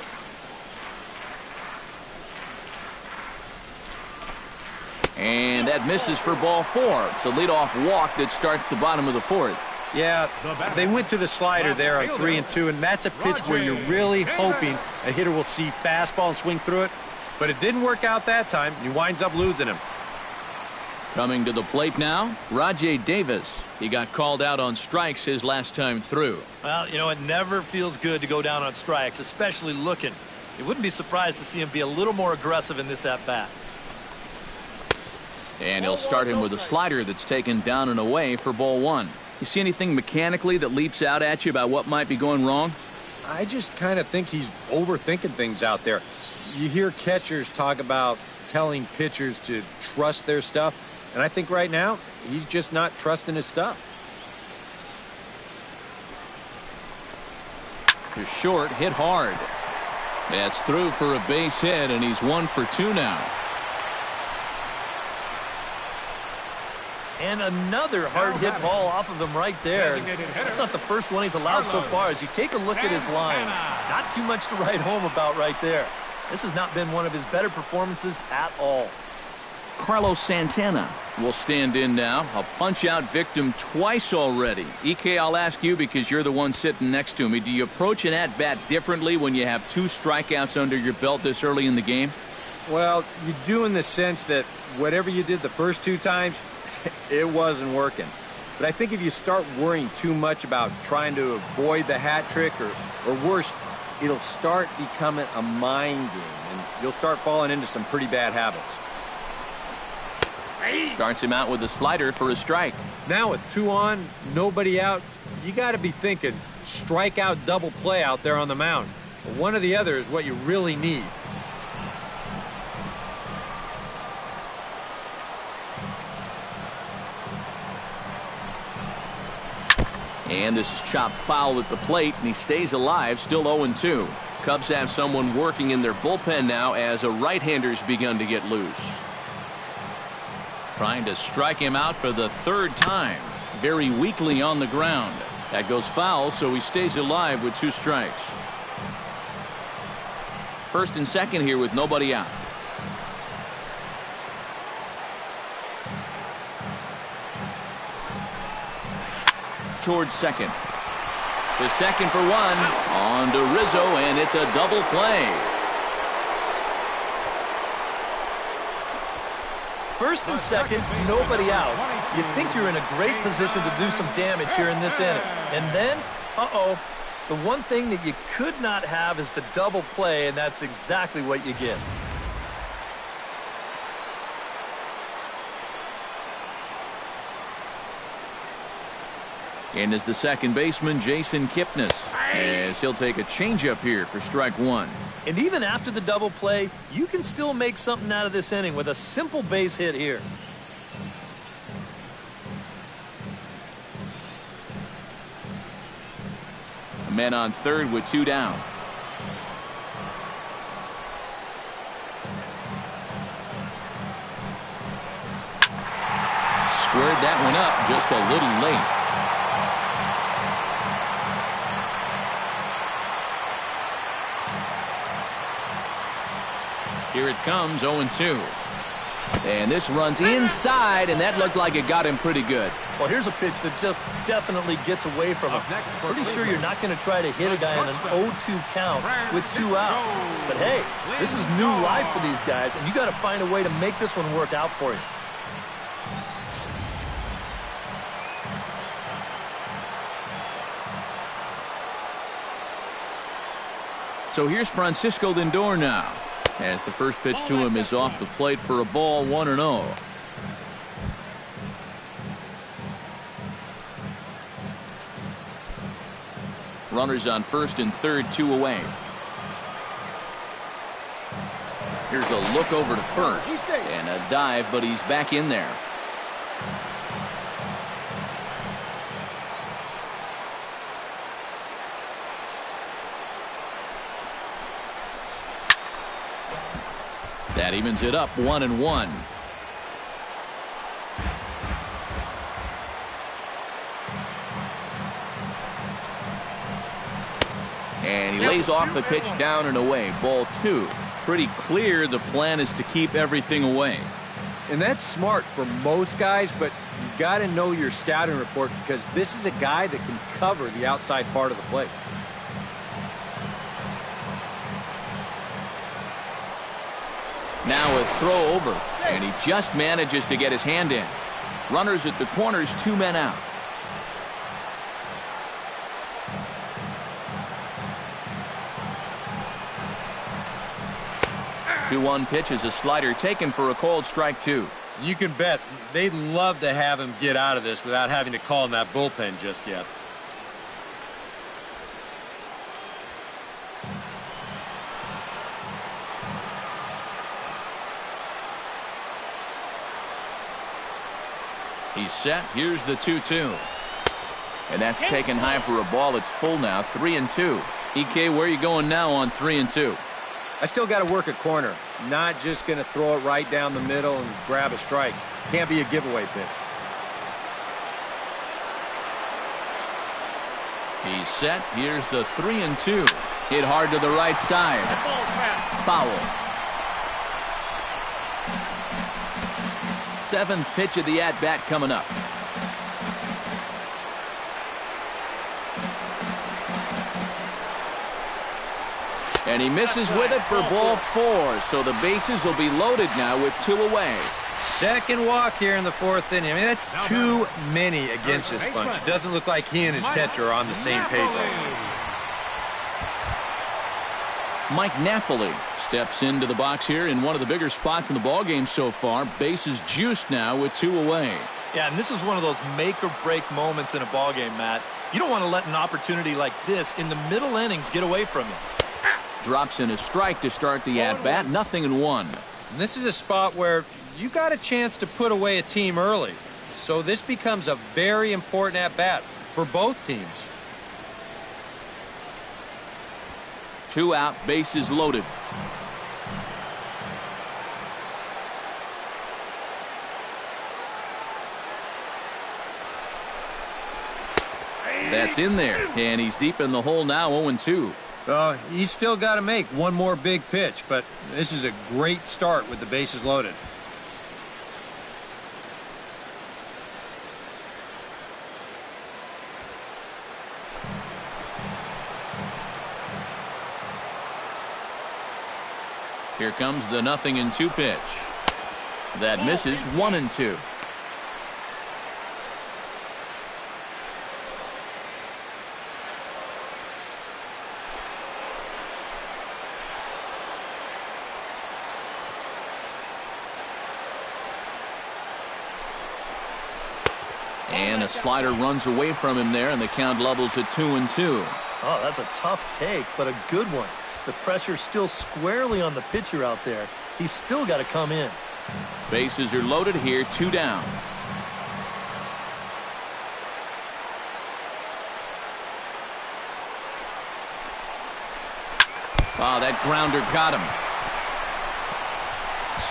And that misses for ball 4. It's a leadoff walk that starts the bottom of the 4th. Yeah, they went to the slider there on 3-2, and that's a pitch where you're really hoping a hitter will see fastball and swing through it. But it didn't work out that time. He winds up losing him. Coming to the plate now, Rajai Davis. He got called out on strikes his last time through. Well, you know, it never feels good to go down on strikes, especially looking. You wouldn't be surprised to see him be a little more aggressive in this at-bat. And he'll start him with a slider that's taken down and away for ball 1. You see anything mechanically that leaps out at you about what might be going wrong? I just kind of think he's overthinking things out there. You hear catchers talk about telling pitchers to trust their stuff, and I think right now he's just not trusting his stuff. To short, hit hard. That's through for a base hit, and he's 1 for 2 now. And another hard hit ball off of him right there. That's not the first one he's allowed so far. As you take a look at his line, not too much to write home about right there. This has not been one of his better performances at all. Carlos Santana will stand in now. A punch-out victim twice already. EK, I'll ask you because you're the one sitting next to me. Do you approach an at-bat differently when you have 2 strikeouts under your belt this early in the game? Well, you do in the sense that whatever you did the first 2 times, it wasn't working. But I think if you start worrying too much about trying to avoid the hat trick or worse, it'll start becoming a mind game, and you'll start falling into some pretty bad habits. Starts him out with a slider for a strike. Now with 2 on, nobody out, you got to be thinking strikeout double play out there on the mound. One or the other is what you really need. And this is chopped foul at the plate, and he stays alive, still 0-2. Cubs have someone working in their bullpen now as a right-hander's begun to get loose. Trying to strike him out for the 3rd time. Very weakly on the ground. That goes foul, so he stays alive with 2 strikes. First and second here with nobody out. Towards second. The second for 1. On to Rizzo, and it's a double play. First and second, nobody out. You think you're in a great position to do some damage here in this inning. And then, the one thing that you could not have is the double play, and that's exactly what you get. In is the second baseman, Jason Kipnis, as he'll take a changeup here for strike one. And even after the double play, you can still make something out of this inning with a simple base hit here. A man on third with two down. Squared that one up just a little late. Here it comes, 0-2. And this runs inside, and that looked like it got him pretty good. Well, here's a pitch that just definitely gets away from him. Pretty sure you're not going to try to hit a guy on an 0-2 count with 2 outs. But hey, this is new life for these guys, and you got to find a way to make this one work out for you. So here's Francisco Lindor now, as the first pitch to him is off the plate for a ball, 1-0. Runners on first and third, 2 away. Here's a look over to first and a dive, but he's back in there. That evens it up, 1-1. And he lays off the pitch down and away. Ball 2. Pretty clear the plan is to keep everything away. And that's smart for most guys, but you got to know your scouting report because this is a guy that can cover the outside part of the plate. Now a throw over, and he just manages to get his hand in. Runners at the corners, 2 men out. Two-one pitch is a slider taken for a called strike 2. You can bet they'd love to have him get out of this without having to call in that bullpen just yet. He's set. Here's the 2-2. And that's taken high for a ball. It's full now, 3-2. EK, where are you going now on 3-2? I still got to work a corner. Not just going to throw it right down the middle and grab a strike. Can't be a giveaway pitch. He's set. Here's the 3-2. Hit hard to the right side. Foul. 7th pitch of the at-bat coming up. And he misses with it for ball 4. So the bases will be loaded now with 2 away. Second walk here in the 4th inning. I mean, that's too many against this bunch. It doesn't look like he and his catcher are on the same page right now. Mike Napoli steps into the box here in one of the bigger spots in the ballgame so far. Bases juiced now with 2 away. Yeah, and this is one of those make-or-break moments in a ballgame, Matt. You don't want to let an opportunity like this in the middle innings get away from you. Drops in a strike to start the at-bat. 0-1. And this is a spot where you got a chance to put away a team early. So this becomes a very important at-bat for both teams. 2 out, bases loaded. That's in there, and he's deep in the hole now, 0-2. He's still got to make one more big pitch, but this is a great start with the bases loaded. Here comes the 0-2 pitch. That misses 1-2. And a slider runs away from him there, and the count levels at 2-2. Oh, that's a tough take, but a good one. The pressure's still squarely on the pitcher out there. He's still got to come in. Bases are loaded here, 2 down. Oh, that grounder got him.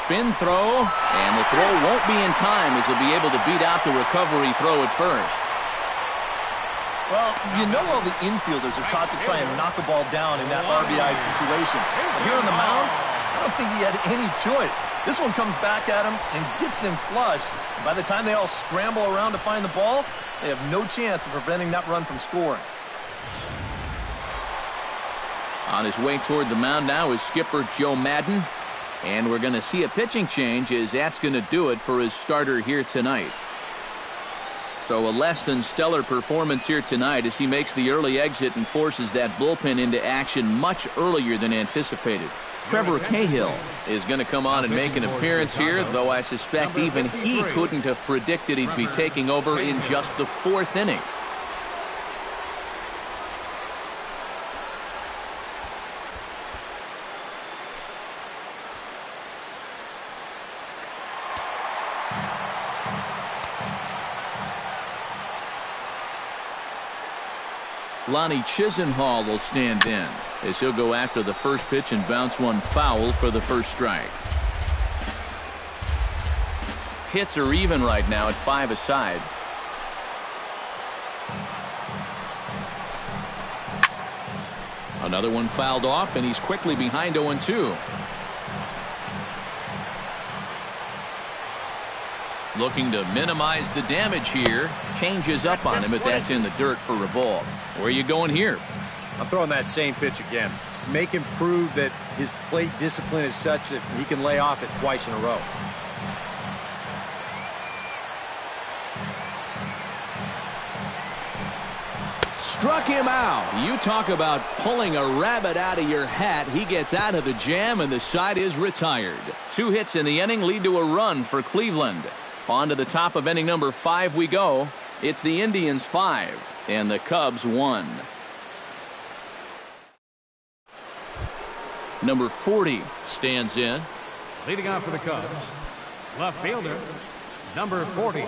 Spin throw, and the throw won't be in time as he'll be able to beat out the recovery throw at first. Well, you know all the infielders are taught to try and knock a ball down in that RBI situation. Here on the mound, I don't think he had any choice. This one comes back at him and gets him flush. And by the time they all scramble around to find the ball, they have no chance of preventing that run from scoring. On his way toward the mound now is skipper Joe Madden. And we're going to see a pitching change as that's going to do it for his starter here tonight. So a less than stellar performance here tonight as he makes the early exit and forces that bullpen into action much earlier than anticipated. Trevor Cahill is going to come on and make an appearance here, though I suspect even he couldn't have predicted he'd be taking over in just the 4th inning. Lonnie Chisenhall will stand in as he'll go after the first pitch and bounce one foul for the first strike. Hits are even right now at 5 aside. Another one fouled off, and he's quickly behind 0-2. Looking to minimize the damage here. Changes up on him, but that's in the dirt for a ball. Where are you going here? I'm throwing that same pitch again. Make him prove that his plate discipline is such that he can lay off it twice in a row. Struck him out. You talk about pulling a rabbit out of your hat. He gets out of the jam, and the side is retired. 2 hits in the inning lead to a run for Cleveland. On to the top of inning number 5 we go. It's the Indians 5 and the Cubs 1. Number 40 stands in. Leading off for the Cubs, left fielder, number 40.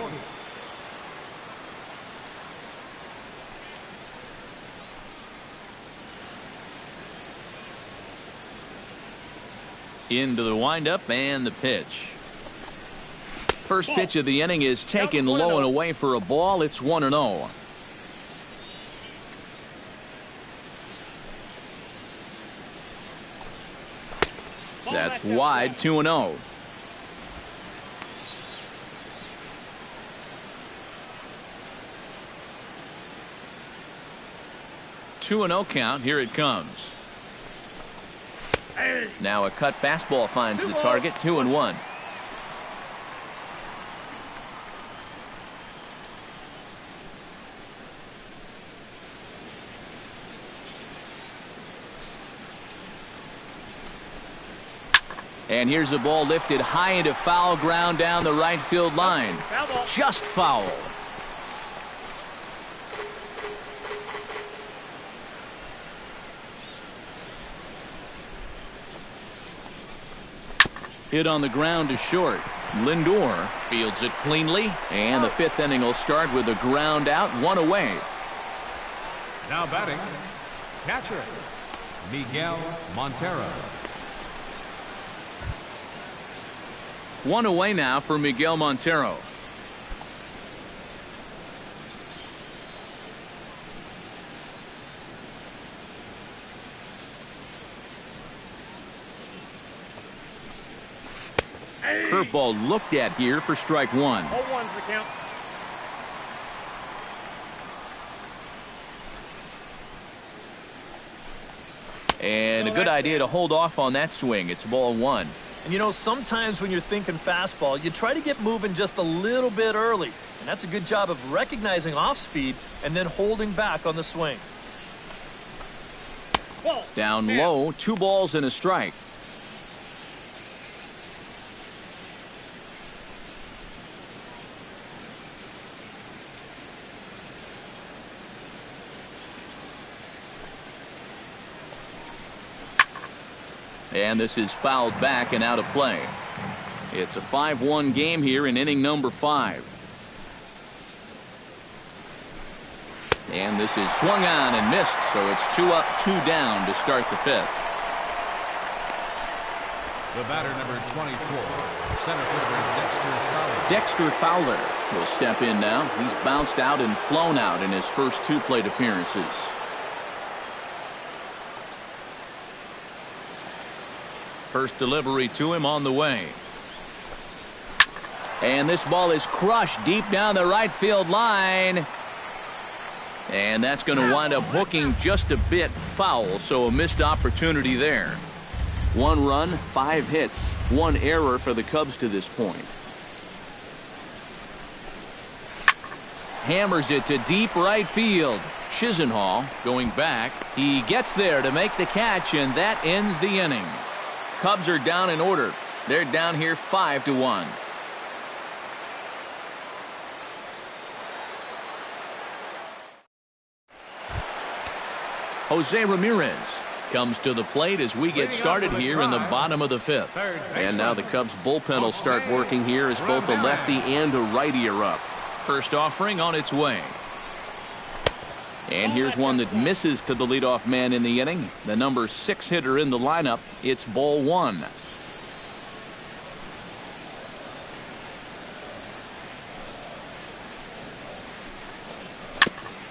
Into the windup and the pitch. First pitch of the inning is taken low and away for a ball. It's 1-0. That's wide, 2-0. Two and 0 count. Here it comes. Now a cut fastball finds the target. 2-1. And here's a ball lifted high into foul ground down the right field line. Just foul. Hit on the ground to short. Lindor fields it cleanly, and the 5th inning will start with a ground out, 1 away. Now batting, catcher, Miguel Montero. 1 away now for Miguel Montero. Curveball looked at here for strike 1. 0-1's the count. And a good idea to hold off on that swing. It's ball 1. And, you know, sometimes when you're thinking fastball, you try to get moving just a little bit early. And that's a good job of recognizing off speed and then holding back on the swing. Down low, 2 balls and a strike. And this is fouled back and out of play. It's a 5-1 game here in inning number 5. And this is swung on and missed, so it's 2 up, 2 down to start the 5th. The batter, number 24, center fielder Dexter Fowler will step in now. He's bounced out and flown out in his first 2 plate appearances. First delivery to him on the way. And this ball is crushed deep down the right field line. And that's going to wind up hooking just a bit foul, so a missed opportunity there. 1 run, 5 hits, 1 error for the Cubs to this point. Hammers it to deep right field. Chisenhall going back. He gets there to make the catch, and that ends the inning. Cubs are down in order. They're down here 5-1. Jose Ramirez comes to the plate as we get started here in the bottom of the 5th. And now the Cubs bullpen will start working here as both a lefty and a righty are up. First offering on its way. And here's one that misses to the leadoff man in the inning. The number 6 hitter in the lineup. It's ball 1.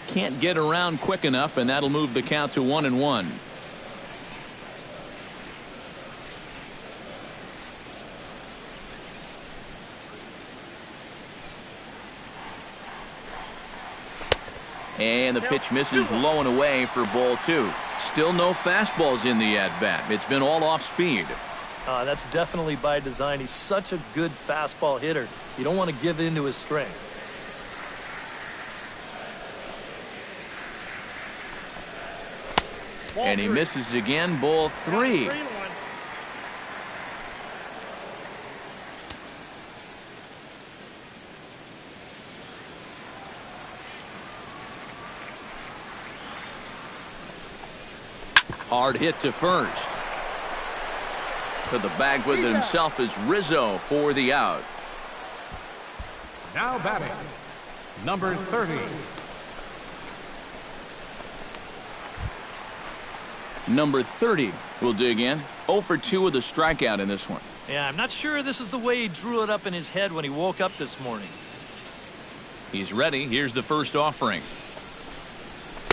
Can't get around quick enough, and that'll move the count to 1-1. And the pitch misses low and away for ball 2. Still no fastballs in the at-bat. It's been all off speed. That's definitely by design. He's such a good fastball hitter. You don't want to give in to his strength. And he misses again, ball 3. Hard hit to first. To the bag with himself is Rizzo for the out. Now batting, number 30. Number 30 will dig in. 0 for 2 with a strikeout in this one. Yeah, I'm not sure this is the way he drew it up in his head when he woke up this morning. He's ready. Here's the first offering.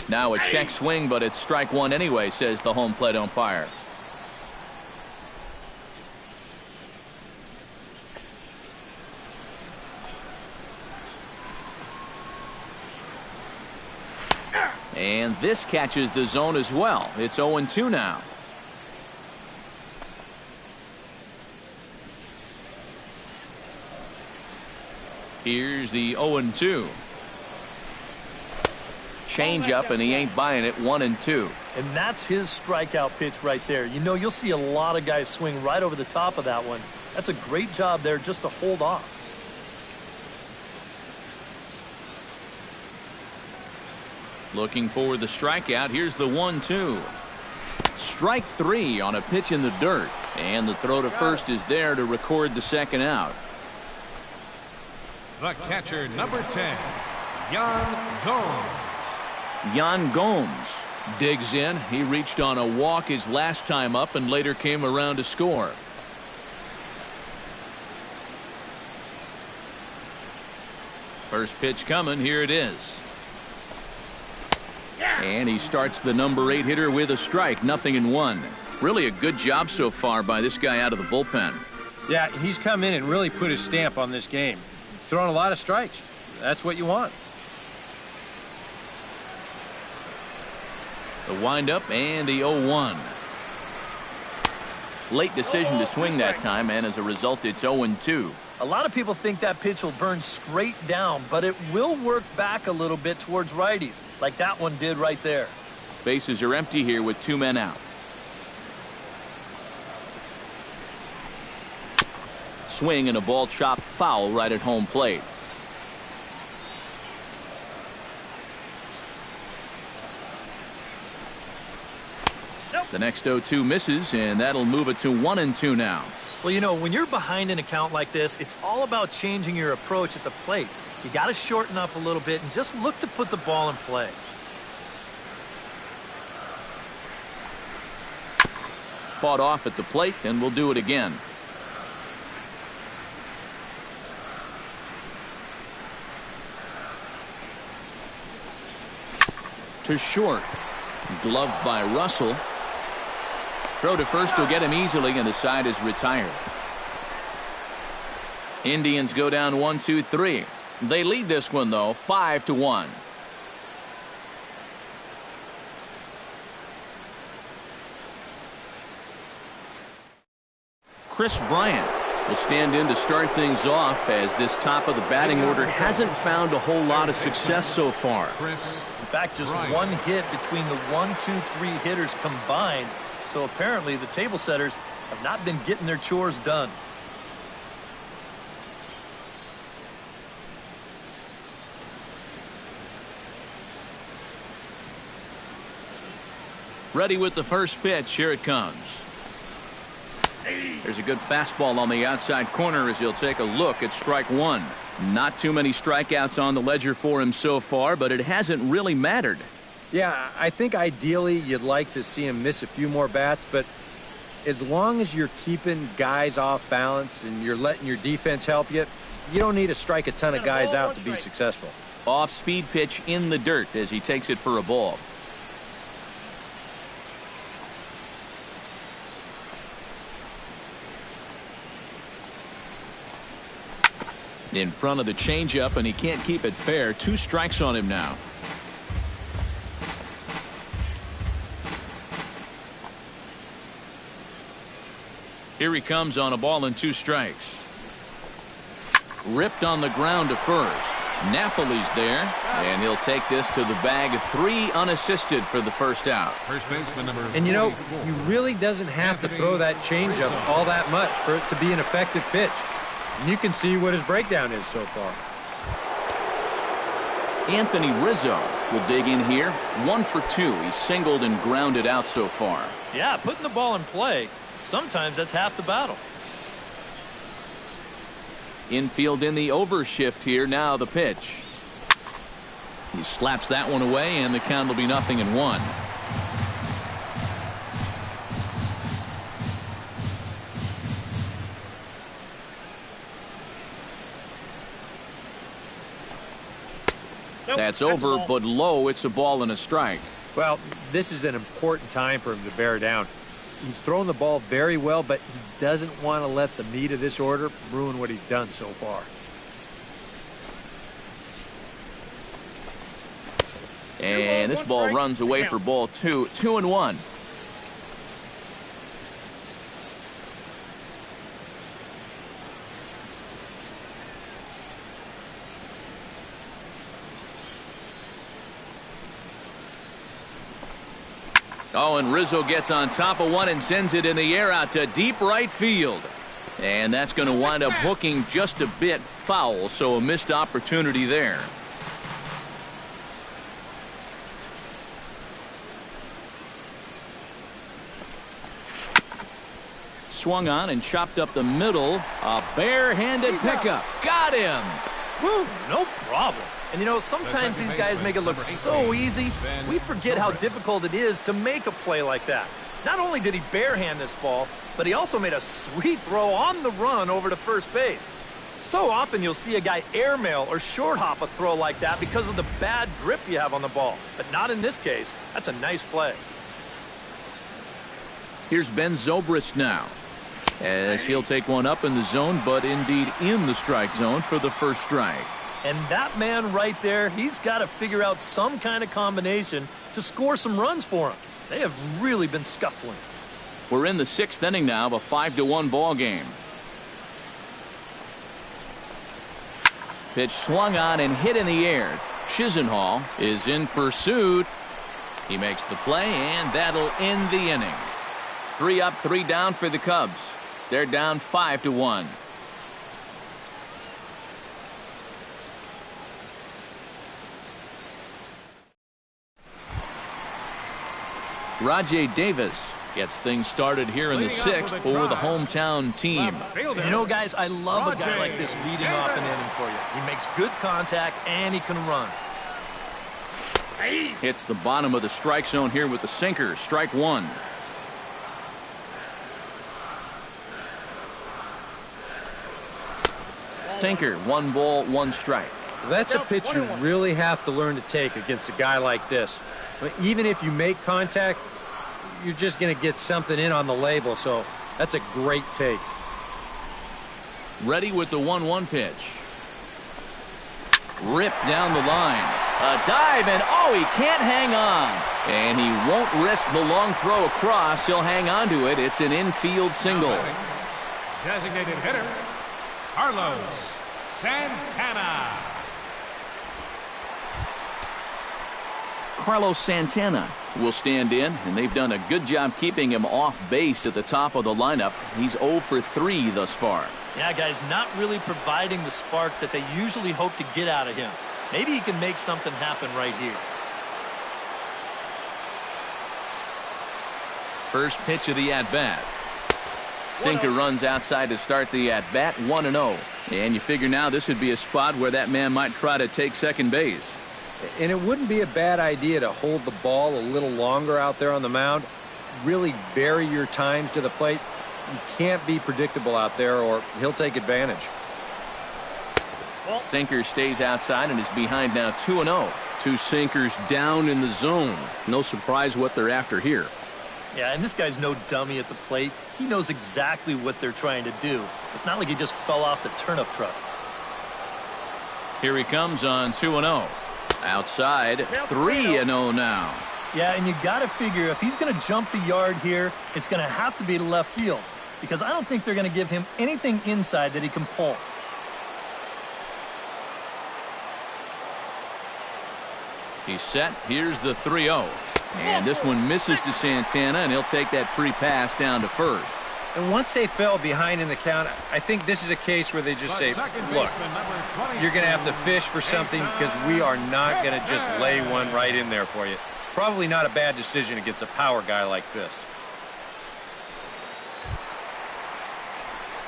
Now a check swing, but it's strike 1 anyway, says the home plate umpire. And this catches the zone as well. It's 0-2 now. Here's the 0-2. Change up, and he ain't buying it. 1-2. And that's his strikeout pitch right there. You know, you'll see a lot of guys swing right over the top of that one. That's a great job there just to hold off. Looking for the strikeout. Here's the 1-2. Strike 3 on a pitch in the dirt. And the throw to first is there to record the second out. The catcher, number 10, Yan Gomes. Yan Gomes digs in. He reached on a walk his last time up and later came around to score. First pitch coming. Here it is. And he starts the number 8 hitter with a strike. 0-1. Really a good job so far by this guy out of the bullpen. Yeah, he's come in and really put his stamp on this game. Throwing a lot of strikes. That's what you want. The windup and the 0-1. Late decision to swing that time, and as a result, it's 0-2. A lot of people think that pitch will burn straight down, but it will work back a little bit towards righties, like that one did right there. Bases are empty here with 2 men out. Swing and a ball chopped foul right at home plate. The next 0-2 misses, and that'll move it to 1-2 now. Well, you know, when you're behind an account like this, it's all about changing your approach at the plate. You got to shorten up a little bit and just look to put the ball in play. Fought off at the plate, and we'll do it again. To short. Gloved by Russell. Throw to first will get him easily, and the side is retired. Indians go down 1-2-3. They lead this one, though, 5-1. Chris Bryant will stand in to start things off, as this top of the batting order hasn't found a whole lot of success so far. In fact, just one hit between the 1, 2, 3 hitters combined. So apparently the table setters have not been getting their chores done. Ready with the first pitch. Here it comes. There's a good fastball on the outside corner as he'll take a look at strike one. Not too many strikeouts on the ledger for him so far, but it hasn't really mattered. Yeah, I think ideally you'd like to see him miss a few more bats, but as long as you're keeping guys off balance and you're letting your defense help you, you don't need to strike a ton of guys out to be successful. Off-speed pitch in the dirt as he takes it for a ball. In front of the changeup, and he can't keep it fair. 2 strikes on him now. Here he comes on a ball and 2 strikes. Ripped on the ground to first. Napoli's there, and he'll take this to the bag. 3 unassisted for the first out. First baseman number And you know, 44. he really doesn't have to throw that changeup all that much for it to be an effective pitch. And you can see what his breakdown is so far. Anthony Rizzo will dig in here. 1 for 2. He's singled and grounded out so far. Yeah, putting the ball in play, sometimes that's half the battle. Infield in the overshift here. Now the pitch. He slaps that one away, and the count will be 0-1. That's over, but low. It's a ball and a strike. Well, this is an important time for him to bear down. He's thrown the ball very well, but he doesn't want to let the meat of this order ruin what he's done so far. And this ball runs away for ball 2. 2-1. Oh, and Rizzo gets on top of one and sends it in the air out to deep right field. And that's going to wind up hooking just a bit foul, so a missed opportunity there. Swung on and chopped up the middle. A barehanded pickup. Got him. Woo, no problem. And you know, sometimes these guys make it look so easy, we forget how difficult it is to make a play like that. Not only did he barehand this ball, but he also made a sweet throw on the run over to first base. So often you'll see a guy airmail or short hop a throw like that because of the bad grip you have on the ball. But not in this case. That's a nice play. Here's Ben Zobrist now, as he'll take one up in the zone, but indeed in the strike zone for the first strike. And that man right there, he's got to figure out some kind of combination to score some runs for him. They have really been scuffling. We're in the 6th inning now of a 5-1 ball game. Pitch swung on and hit in the air. Chisenhall is in pursuit. He makes the play, and that'll end the inning. 3 up, 3 down for the Cubs. They're down 5-1. Rajay Davis gets things started here in the 6th for the hometown team. And you know, guys, I love a guy like this leading off an inning for you. He makes good contact, and he can run. Hits the bottom of the strike zone here with the sinker. Strike 1. Sinker, 1 ball, 1 strike. That's a pitch you really have to learn to take against a guy like this. But even if you make contact, you're just going to get something in on the label, so that's a great take. Ready with the 1-1 pitch. Ripped down the line. A dive, and he can't hang on. And he won't risk the long throw across. He'll hang on to it. It's an infield single. Designated hitter, Carlos Santana. Carlos Santana will stand in, and they've done a good job keeping him off base at the top of the lineup. He's 0 for 3 thus far. Yeah, guys, not really providing the spark that they usually hope to get out of him. Maybe he can make something happen right here. First pitch of the at-bat. Sinker runs outside to start the at-bat, 1-0. And you figure now this would be a spot where that man might try to take second base. And it wouldn't be a bad idea to hold the ball a little longer out there on the mound. Really vary your times to the plate. You can't be predictable out there, or he'll take advantage. Sinker stays outside and is behind now 2-0. 2 sinkers down in the zone. No surprise what they're after here. Yeah, and this guy's no dummy at the plate. He knows exactly what they're trying to do. It's not like he just fell off the turnip truck. Here he comes on 2-0. Outside, 3-0 now. Yeah, and you got to figure if he's going to jump the yard here, it's going to have to be to left field, because I don't think they're going to give him anything inside that he can pull. He's set. Here's the 3-0. And this one misses to Santana, and he'll take that free pass down to first. And once they fell behind in the count, I think this is a case where they just say, look, you're going to have to fish for something, because we are not going to just lay one right in there for you. Probably not a bad decision against a power guy like this.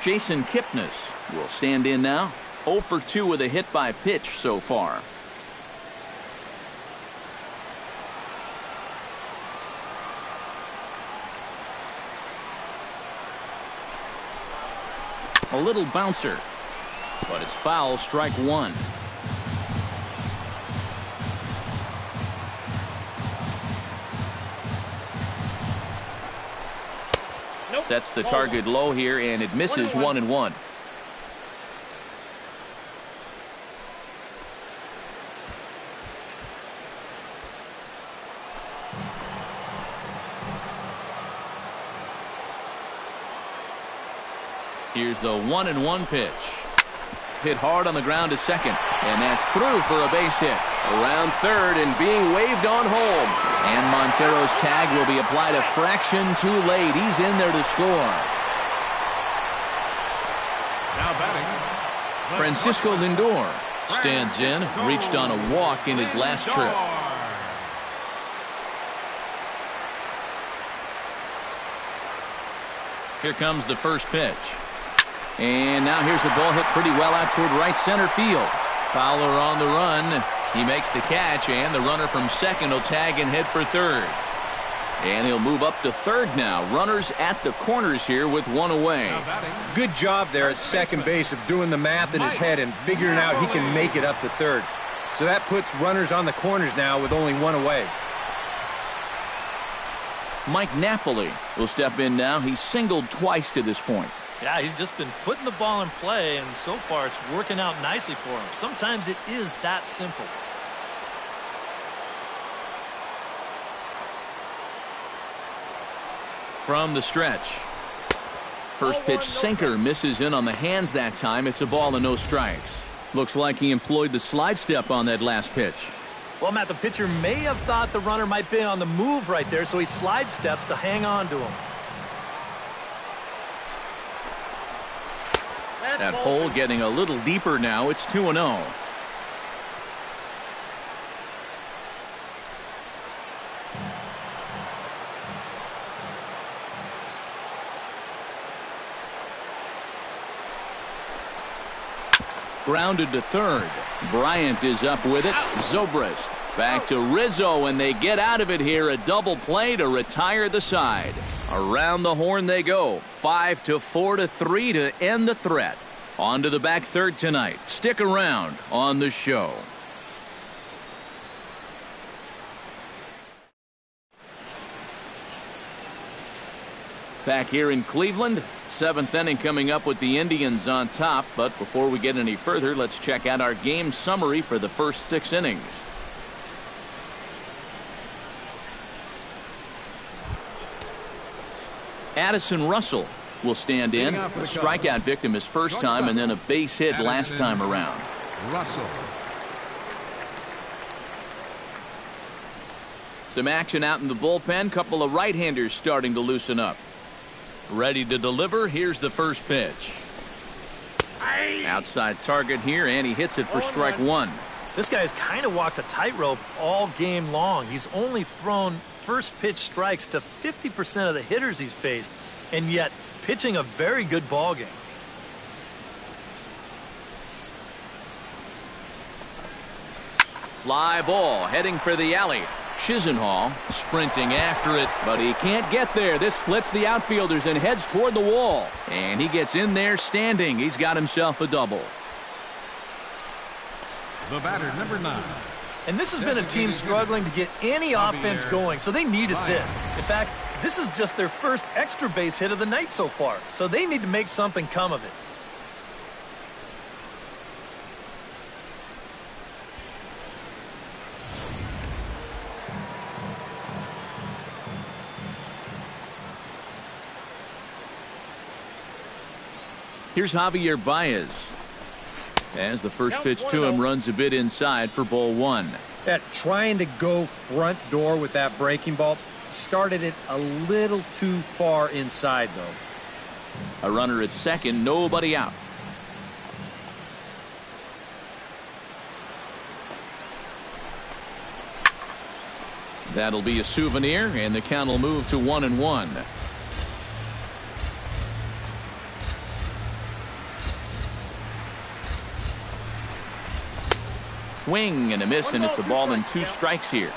Jason Kipnis will stand in now. 0 for 2 with a hit by pitch so far. A little bouncer, but it's foul, strike 1. Sets the target low here, and it misses 1-1. Here's the 1-1 pitch. Hit hard on the ground to second, and that's through for a base hit. Around third and being waved on home. And Montero's tag will be applied a fraction too late. He's in there to score. Now batting, Francisco Lindor stands in, reached on a walk in his last trip. Here comes the first pitch. And now here's a ball hit pretty well out toward right center field. Fowler on the run. He makes the catch, and the runner from second will tag and head for third. And he'll move up to third now. Runners at the corners here with one away. Good job there at second base of doing the math in his head and figuring out he can make it up to third. So that puts runners on the corners now with only one away. Mike Napoli will step in now. He's singled twice to this point. Yeah, he's just been putting the ball in play, and so far it's working out nicely for him. Sometimes it is that simple. from the stretch. First pitch sinker misses in on the hands that time. It's a ball and no strikes. Looks like he employed the slide step on that last pitch. Well, Matt, the pitcher may have thought the runner might be on the move right there, so he slide steps to hang on to him. That hole getting a little deeper now. It's 2-0. Grounded to third. Bryant is up with it. Zobrist back to Rizzo, and they get out of it here. A double play to retire the side. Around the horn they go. 5-4-3 to end the threat. On to the back third tonight. Stick around on the show. Back here in Cleveland, seventh inning coming up with the Indians on top. But before we get any further, let's check out our game summary for the first 6 innings. Addison Russell will stand in. A strikeout victim his first time, and then a base hit last time around. Russell. Some action out in the bullpen. Couple of right-handers starting to loosen up. Ready to deliver. Here's the first pitch. Outside target here, and he hits it for strike one. This guy's kind of walked a tightrope all game long. He's only thrown first pitch strikes to 50% of the hitters he's faced, and yet pitching a very good ball game. Fly ball heading for the alley. Chisenhall sprinting after it, but he can't get there. This splits the outfielders and heads toward the wall. And he gets in there standing. He's got himself a double. The batter, number 9. And this has been a team struggling to get any offense going, so they needed this. In fact, this is just their first extra base hit of the night so far, so they need to make something come of it. Here's Javier Baez. As the first pitch to him runs a bit inside for ball one. Trying to go front door with that breaking ball started it a little too far inside, though. A runner at second, nobody out. That'll be a souvenir, and the count will move to 1-1. Swing and a miss, and it's a ball and 2 strikes here.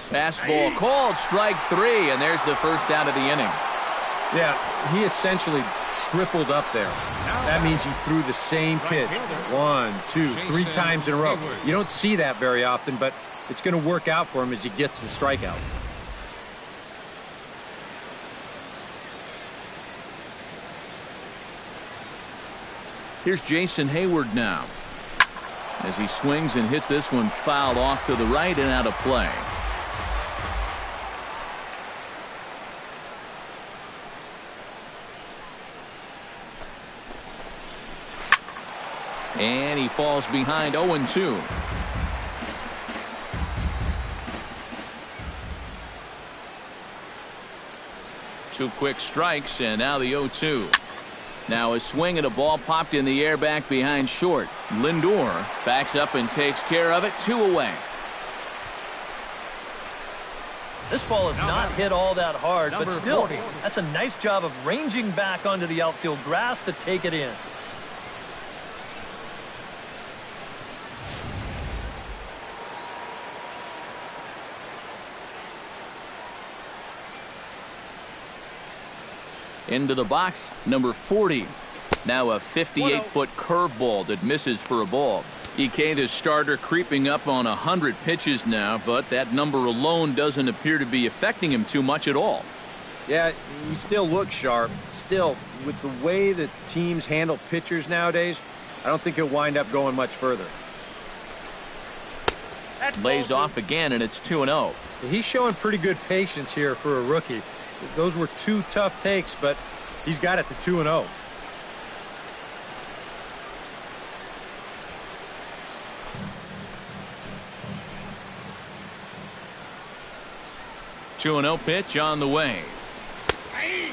Fastball called, strike 3, and there's the first out of the inning. Yeah, he essentially tripled up there. That means he threw the same pitch 1, 2, 3 times in a row. You don't see that very often, but it's going to work out for him as he gets the strikeout. Here's Jason Hayward now, as he swings and hits this one fouled off to the right and out of play. And he falls behind 0-2. Two quick strikes, and now the 0-2. Now a swing and a ball popped in the air back behind short. Lindor backs up and takes care of it. 2 away. This ball is not hit all that hard, but still, that's a nice job of ranging back onto the outfield grass to take it in. Into the box, number 40. Now a 58-foot curveball that misses for a ball. EK, the starter, creeping up on 100 pitches now, but that number alone doesn't appear to be affecting him too much at all. Yeah, he still looks sharp. Still, with the way that teams handle pitchers nowadays, I don't think he'll wind up going much further. Lays off again, and it's 2-0. He's showing pretty good patience here for a rookie. Those were two tough takes, but he's got it to 2-0. Two 2-0 pitch on the way.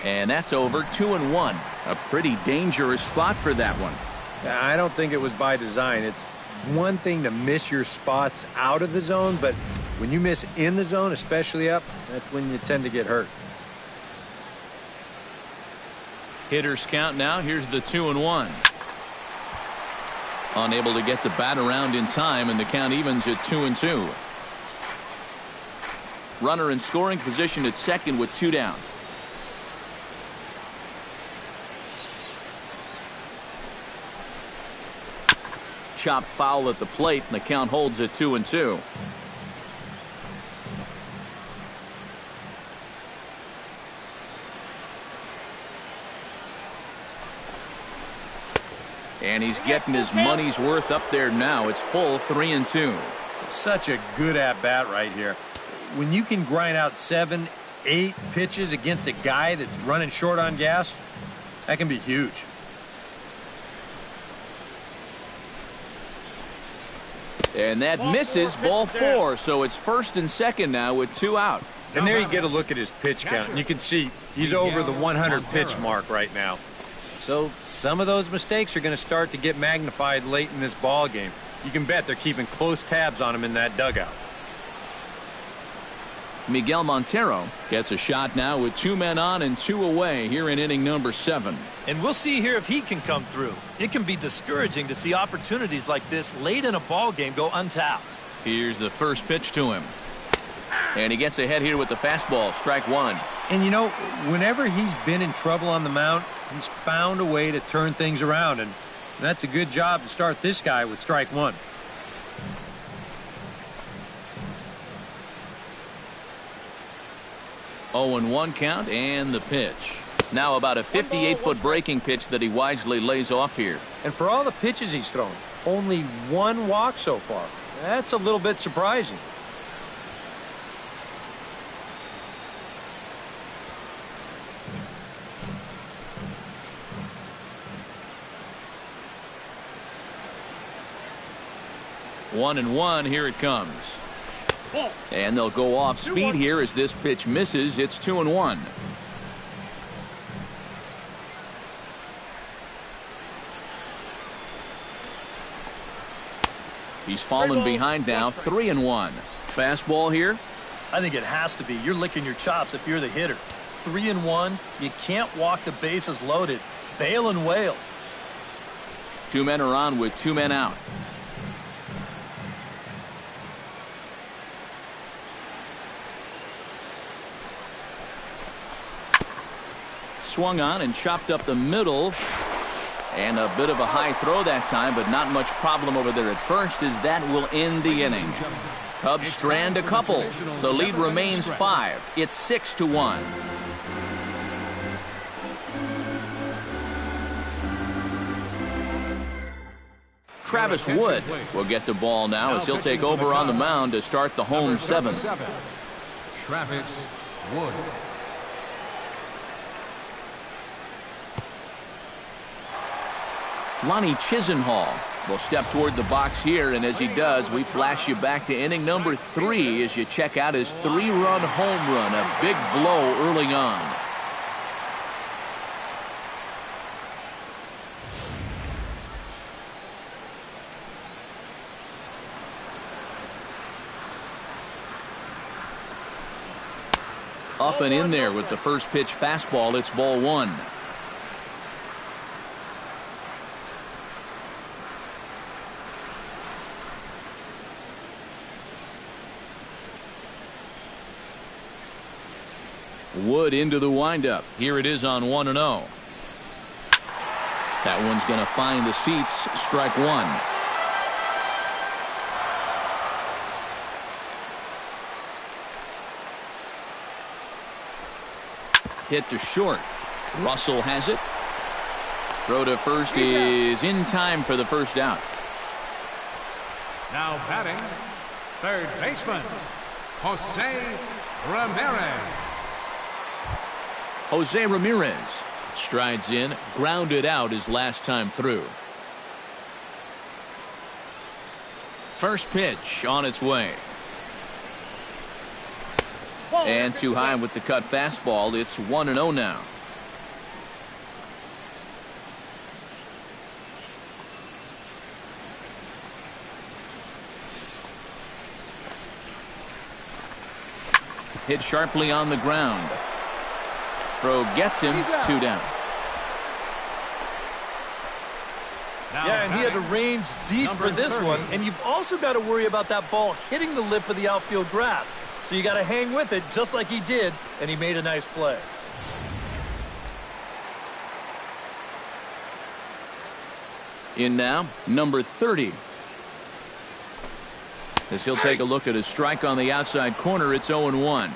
And that's over. 2-1. A pretty dangerous spot for that one. I don't think it was by design. It's one thing to miss your spots out of the zone, but when you miss in the zone, especially up, that's when you tend to get hurt. Hitters count now. Here's the 2-1. Unable to get the bat around in time, and the count evens at 2-2. Runner in scoring position at second with 2 down. Chop foul at the plate, and the count holds at 2-2. And he's getting his money's worth up there now. It's full 3-2. Such a good at-bat right here. When you can grind out 7, 8 pitches against a guy that's running short on gas, that can be huge. And that misses, ball 4. So it's first and second now with 2 out. And there you get a look at his pitch count. And you can see he's over the 100 pitch mark right now. So some of those mistakes are going to start to get magnified late in this ball game. You can bet they're keeping close tabs on him in that dugout. Miguel Montero gets a shot now with 2 men on and 2 away here in inning number 7. And we'll see here if he can come through. It can be discouraging to see opportunities like this late in a ball game go untapped. Here's the first pitch to him. And he gets ahead here with the fastball. Strike 1. And, you know, whenever he's been in trouble on the mound, he's found a way to turn things around. And that's a good job to start this guy with strike 1. Oh, and 1 count and the pitch. Now about a 58-foot breaking pitch that he wisely lays off here. And for all the pitches he's thrown, only 1 walk so far. That's a little bit surprising. One and 1, here it comes. And they'll go off speed here as this pitch misses. It's 2-1. He's fallen behind now. 3-1. Fastball here. I think it has to be. You're licking your chops if you're the hitter. 3-1. You can't walk the bases loaded. Bail and wail. 2 men are on with 2 men out. Swung on and chopped up the middle. And a bit of a high throw that time, but not much problem over there at first, as that will end the inning. Cubs strand a couple. The lead remains 5. It's 6-1. Travis Wood will get the ball now as he'll take over on the mound to start the home 7th. Travis Wood. Lonnie Chisenhall will step toward the box here, and as he does, we flash you back to inning number 3 as you check out his 3-run home run, a big blow early on. Up and in there with the first pitch fastball. It's ball 1. Wood into the windup. Here it is on 1-0. That one's going to find the seats. Strike 1. Hit to short. Russell has it. Throw to first is in time for the first out. Now batting, third baseman, Jose Ramirez. Jose Ramirez strides in, grounded out his last time through. First pitch on its way. And too high with the cut fastball. It's 1-0 now. Hit sharply on the ground. Throw gets him, 2 down. Yeah, and he had to range deep for this one. And you've also got to worry about that ball hitting the lip of the outfield grass. So you got to hang with it just like he did, and he made a nice play. In now, number 30. As he'll take a look at a strike on the outside corner, it's 0-1.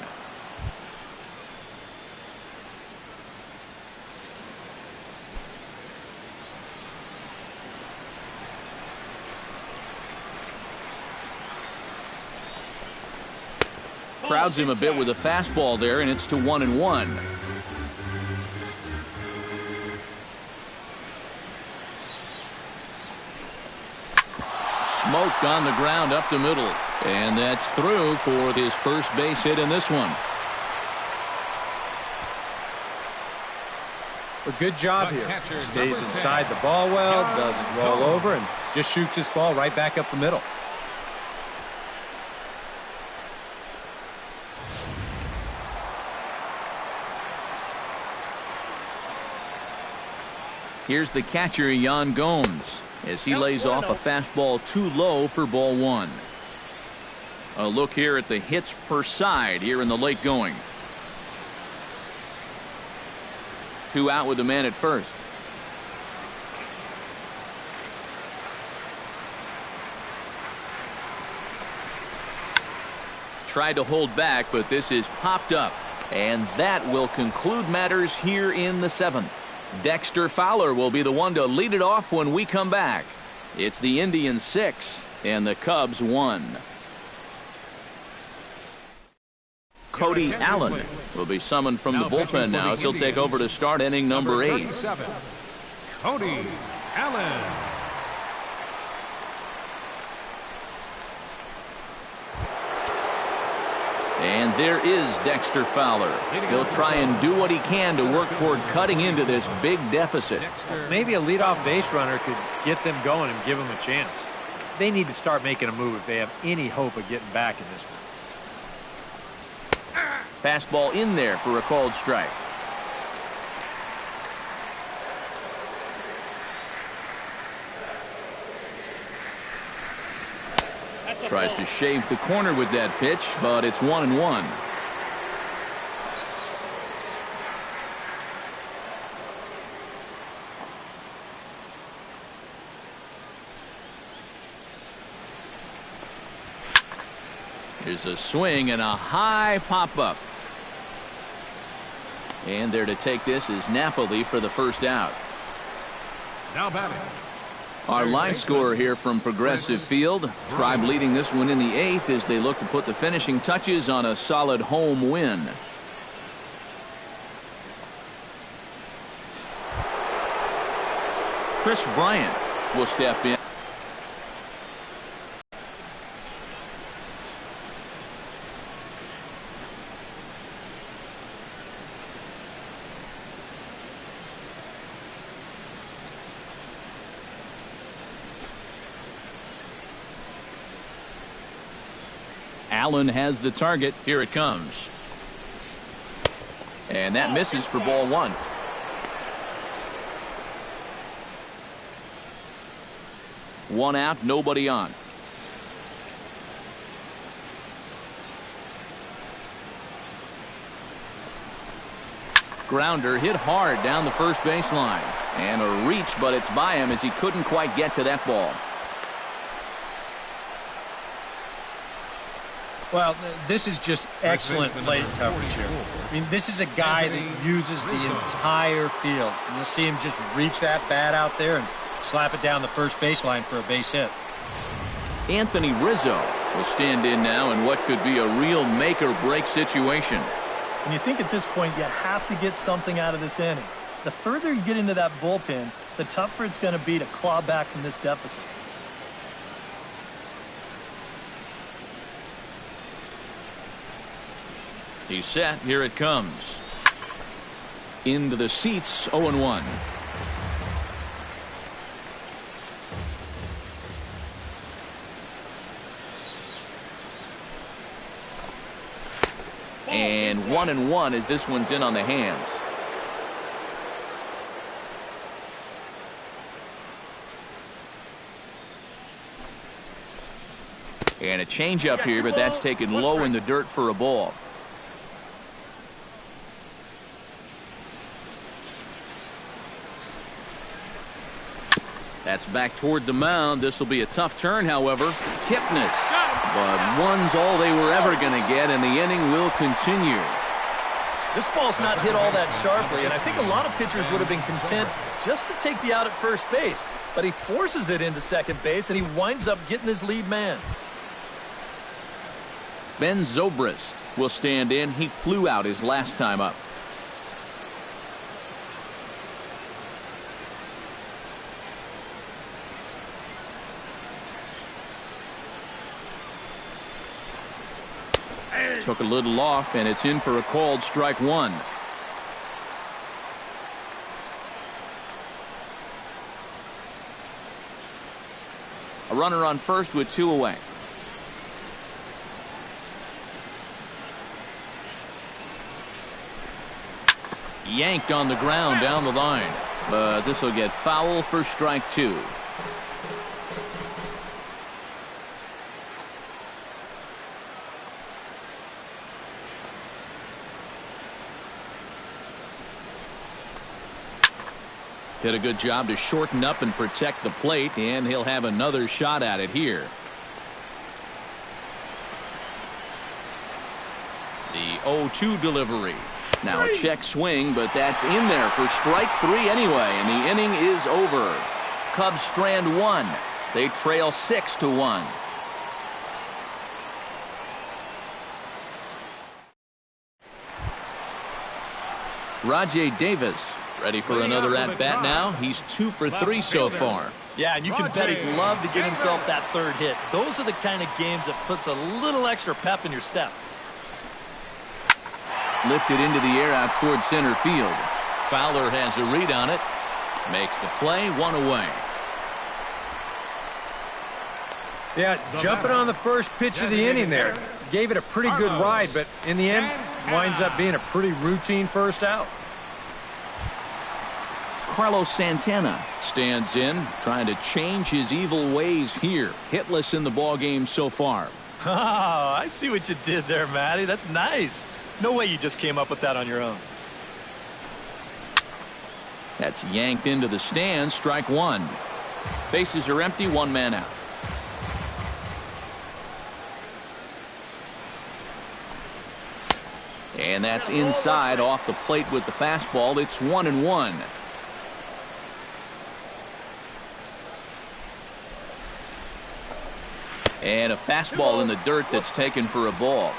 Crowds him a bit with a fastball there, and it's to 1-1. Smoked on the ground up the middle, and that's through for his first base hit in this one. A good job here. Stays inside the ball well, doesn't roll over, and just shoots this ball right back up the middle. Here's the catcher, Yan Gomes, as he lays off a fastball too low for ball 1. A look here at the hits per side here in the late going. 2 out with the man at first. Tried to hold back, but this is popped up, and that will conclude matters here in the 7th. Dexter Fowler will be the one to lead it off when we come back. It's the Indians 6 and the Cubs 1. Cody Allen will be summoned from the bullpen now as he'll take over to start inning number 8. Cody Allen. And there is Dexter Fowler. He'll try and do what he can to work toward cutting into this big deficit. Maybe a leadoff base runner could get them going and give them a chance. They need to start making a move if they have any hope of getting back in this one. Fastball in there for a called strike. Tries to shave the corner with that pitch, but it's 1-1. Here's a swing and a high pop-up. And there to take this is Napoli for the first out. Now batting. Our line scorer here from Progressive Field. Tribe leading this one in the 8th as they look to put the finishing touches on a solid home win. Chris Bryant will step in. Allen has the target. Here it comes. And that misses for ball 1. One out, nobody on. Grounder hit hard down the first baseline. And a reach, but it's by him as he couldn't quite get to that ball. Well, this is just excellent plate coverage here. I mean, this is a guy that uses the entire field. And you'll see him just reach that bat out there and slap it down the first baseline for a base hit. Anthony Rizzo will stand in now in what could be a real make-or-break situation. And you think at this point you have to get something out of this inning. The further you get into that bullpen, the tougher it's going to be to claw back from this deficit. He's set. Here it comes. Into the seats, 0-1. And 1-1 as this one's in on the hands. And a changeup here, but that's taken low in the dirt for a ball. That's back toward the mound. This will be a tough turn, however. Kipnis. But one's all they were ever going to get, and the inning will continue. This ball's not hit all that sharply, and I think a lot of pitchers would have been content just to take the out at first base. But he forces it into second base, and he winds up getting his lead man. Ben Zobrist will stand in. He flew out his last time up. Took a little off, and it's in for a called strike one. A runner on first with 2 away. Yanked on the ground down the line, but this will get foul for strike 2. Did a good job to shorten up and protect the plate, and he'll have another shot at it here. The 0-2 delivery. Now a check swing, but that's in there for strike 3 anyway, and the inning is over. Cubs strand 1. They trail 6-1. Rajai Davis ready for another at-bat now. He's 2 for 3 so far. Yeah, and you can bet he'd love to get himself that third hit. Those are the kind of games that puts a little extra pep in your step. Lifted into the air out toward center field. Fowler has a read on it. Makes the play, 1 away. Yeah, jumping on the first pitch of the inning there. Gave it a pretty good ride, but in the end, winds up being a pretty routine first out. Carlos Santana stands in, trying to change his evil ways here. Hitless in the ballgame so far. Oh, I see what you did there, Matty. That's nice. No way you just came up with that on your own. That's yanked into the stands, strike 1. Bases are empty, 1 man out. And that's inside off the plate with the fastball. It's 1-1. And a fastball in the dirt that's taken for a ball.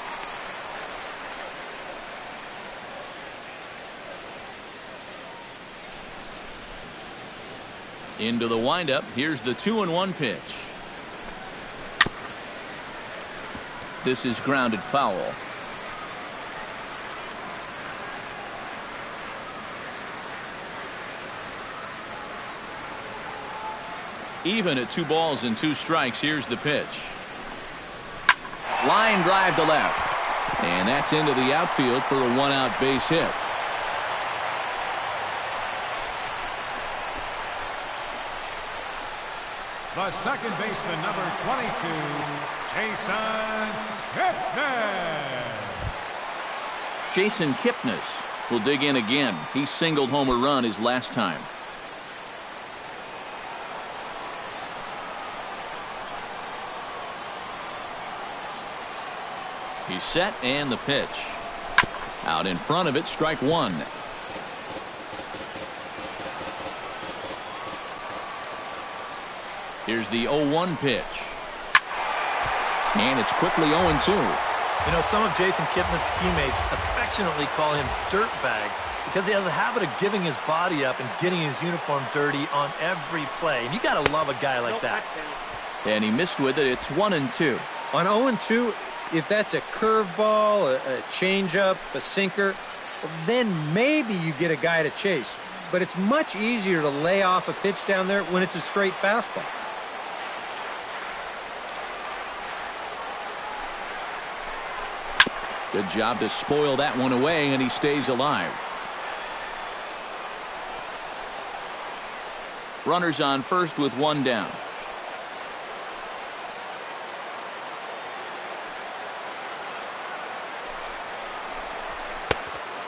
Into the windup. Here's the 2-1 pitch. This is grounded foul. Even at 2 balls and 2 strikes. Here's the pitch. Line drive to left. And that's into the outfield for a 1-out base hit. The second baseman, number 22, Jason Kipnis. Jason Kipnis will dig in again. He singled home a run his last time. He's set and the pitch. Out in front of it, strike one. Here's the 0-1 pitch. And it's quickly 0-2. You know, some of Jason Kipnis' teammates affectionately call him Dirtbag because he has a habit of giving his body up and getting his uniform dirty on every play. And you got to love a guy like that. And he missed with it. It's 1-2. On 0-2, if that's a curveball, a changeup, a sinker, then maybe you get a guy to chase. But it's much easier to lay off a pitch down there when it's a straight fastball. Good job to spoil that one away, and he stays alive. Runners on first with one down.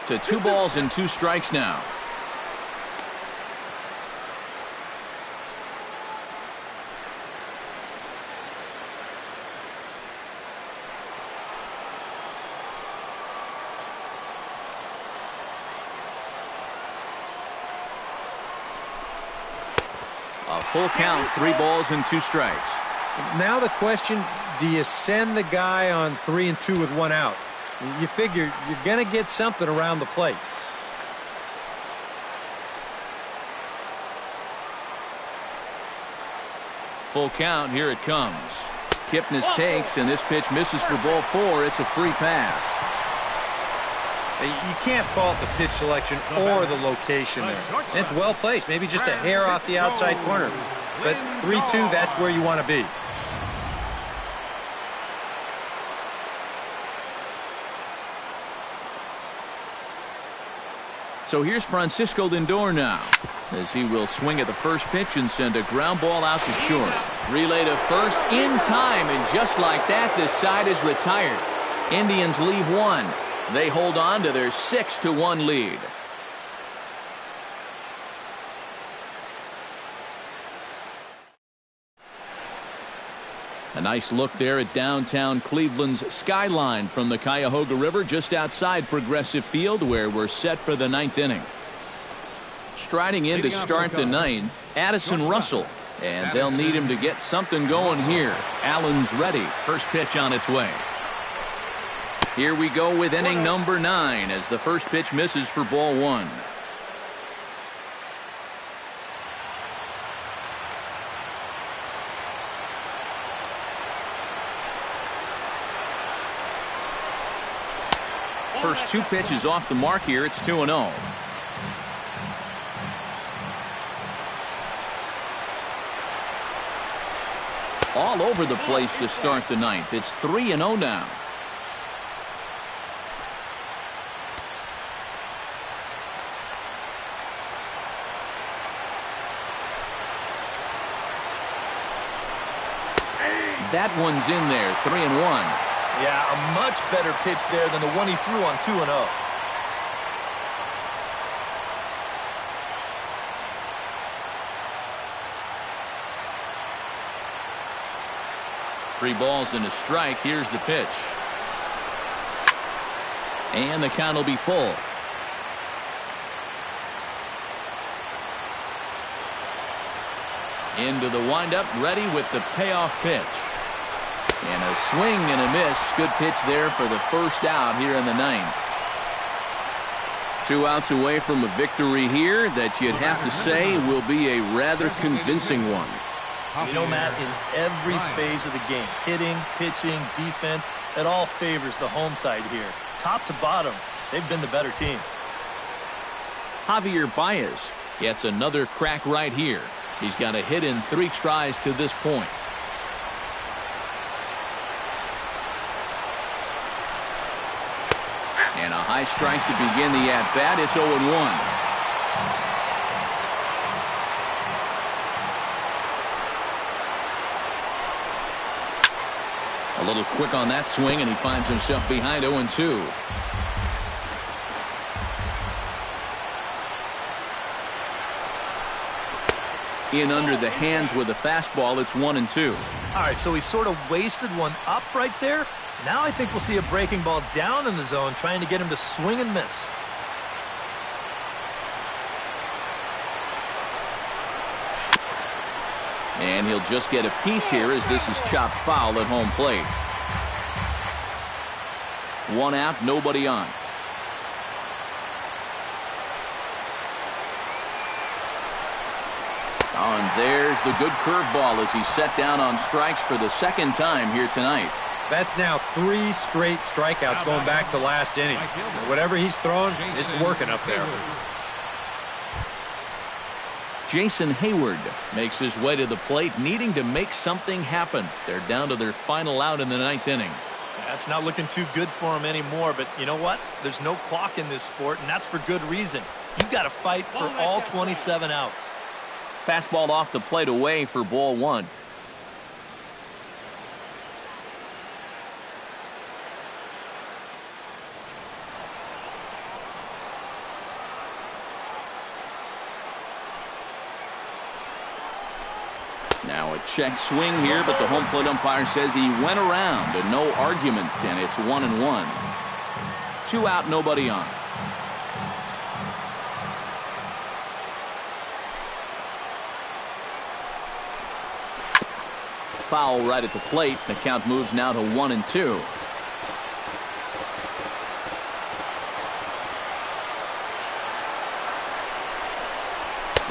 To 2 balls and 2 strikes now. A full count, 3 balls and 2 strikes. Now the question, do you send the guy on 3-2 with 1 out? You figure you're going to get something around the plate. Full count, here it comes. Kipnis takes, and this pitch misses for ball 4. It's a free pass. You can't fault the pitch selection or the location there. It's well placed, maybe just a hair off the outside corner. But 3-2, that's where you want to be. So here's Francisco Lindor now, as he will swing at the first pitch and send a ground ball out to short. Relay to first in time, and just like that, this side is retired. Indians leave 1. They hold on to their 6-1 lead. A nice look there at downtown Cleveland's skyline from the Cuyahoga River just outside Progressive Field, where we're set for the 9th inning. Striding in to start the 9th, Addison Russell. And they'll need him to get something going here. Allen's ready. First pitch on its way. Here we go with inning number 9 as the first pitch misses for ball 1. First 2 pitches off the mark here. It's 2-0. All over the place to start the 9th. It's 3-0 now. That one's in there. 3-1. Yeah, a much better pitch there than the one he threw on 2-0. Three balls and a strike. Here's the pitch. And the count will be full. Into the windup, ready with the payoff pitch. And a swing and a miss. Good pitch there for the first out here in the 9th. 2 outs away from a victory here that you'd have to say will be a rather convincing one. You know, Matt, in every phase of the game, hitting, pitching, defense, it all favors the home side here. Top to bottom, they've been the better team. Javier Baez gets another crack right here. He's got a hit in 3 tries to this point. And a high strike to begin the at-bat. It's 0-1. A little quick on that swing, and he finds himself behind 0-2. In under the hands with a fastball. It's 1-2. All right, so he sort of wasted one up right there, Now I think we'll see a breaking ball down in the zone, trying to get him to swing and miss. And he'll just get a piece here as this is chopped foul at home plate. 1 out, nobody on. Oh, and there's the good curveball as he's set down on strikes for the second time here tonight. That's now 3 straight strikeouts going back to last inning. Whatever he's throwing, it's working up there. Jason Hayward makes his way to the plate, needing to make something happen. They're down to their final out in the 9th inning. That's not looking too good for him anymore, but you know what? There's no clock in this sport, and that's for good reason. You've got to fight for all 27 outs. Fastball off the plate away for ball 1. Now a check swing here, but the home plate umpire says he went around and no argument, and it's 1-1. 2 out, nobody on. Foul right at the plate. The count moves now to 1-2.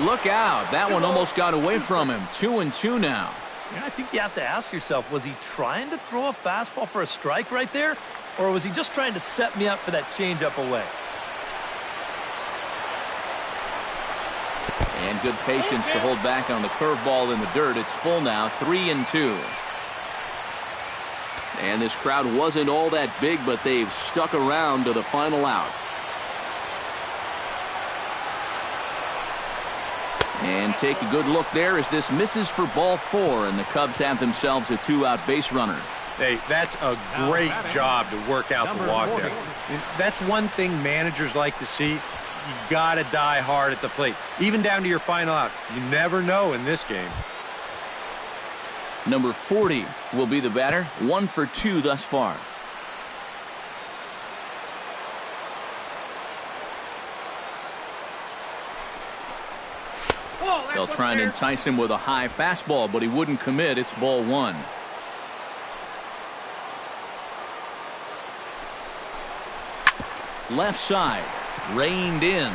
Look out. That one almost got away from him. 2-2 now. Yeah, I think you have to ask yourself, was he trying to throw a fastball for a strike right there? Or was he just trying to set me up for that changeup away? And good patience to hold back on the curveball in the dirt. It's full now, 3-2. And this crowd wasn't all that big, but they've stuck around to the final out. And take a good look there as this misses for ball 4, and the Cubs have themselves a 2-out base runner. Hey, that's a great job to work out the walk there. That's one thing managers like to see. You got to die hard at the plate, even down to your final out. You never know in this game. Number 40 will be the batter. 1 for 2 thus far. They'll try and entice him with a high fastball, but he wouldn't commit. It's ball 1. Left side, reined in.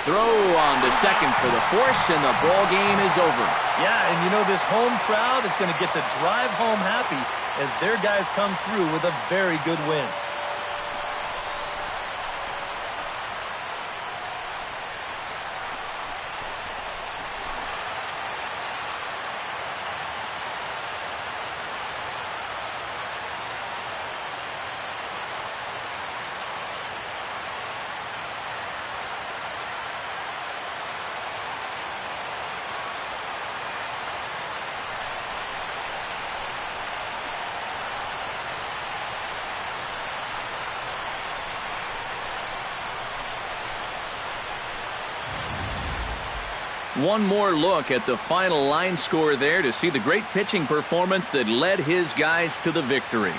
Throw on to second for the force, and the ball game is over. Yeah, and you know this home crowd is going to get to drive home happy as their guys come through with a very good win. One more look at the final line score there to see the great pitching performance that led his guys to the victory.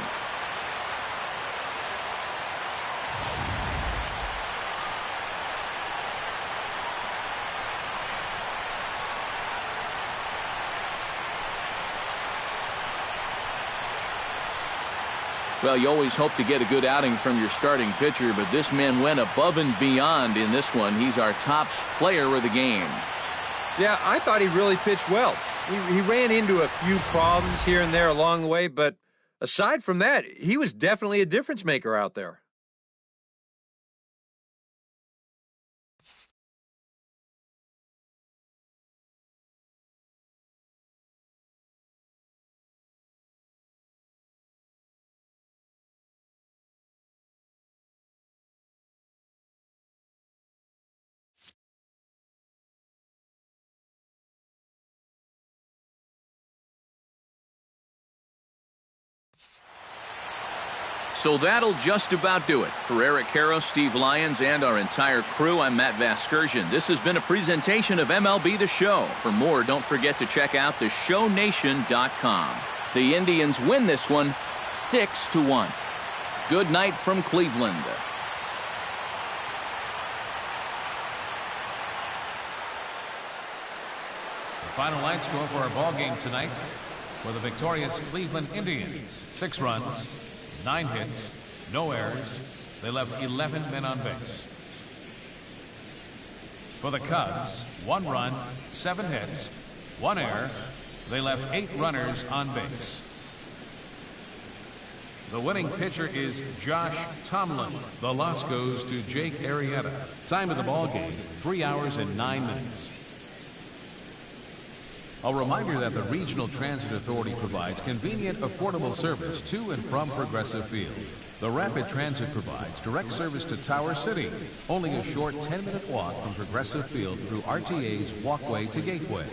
Well, you always hope to get a good outing from your starting pitcher, but this man went above and beyond in this one. He's our top player of the game. Yeah, I thought he really pitched well. He ran into a few problems here and there along the way, but aside from that, he was definitely a difference maker out there. So that'll just about do it. For Eric Karros, Steve Lyons, and our entire crew, I'm Matt Vasgersian. This has been a presentation of MLB The Show. For more, don't forget to check out theshownation.com. The Indians win this one 6-1. good night from Cleveland. The final line score for our ball game tonight for the victorious Cleveland Indians: 6 runs, 9 hits, no errors. They left 11 men on base. For the Cubs, 1 run, 7 hits, 1 error. They left 8 runners on base. The winning pitcher is Josh Tomlin. The loss goes to Jake Arrieta. Time of the ball game, 3 hours and 9 minutes. A reminder that the Regional Transit Authority provides convenient, affordable service to and from Progressive Field. The Rapid Transit provides direct service to Tower City, only a short 10-minute walk from Progressive Field through RTA's Walkway to Gateway.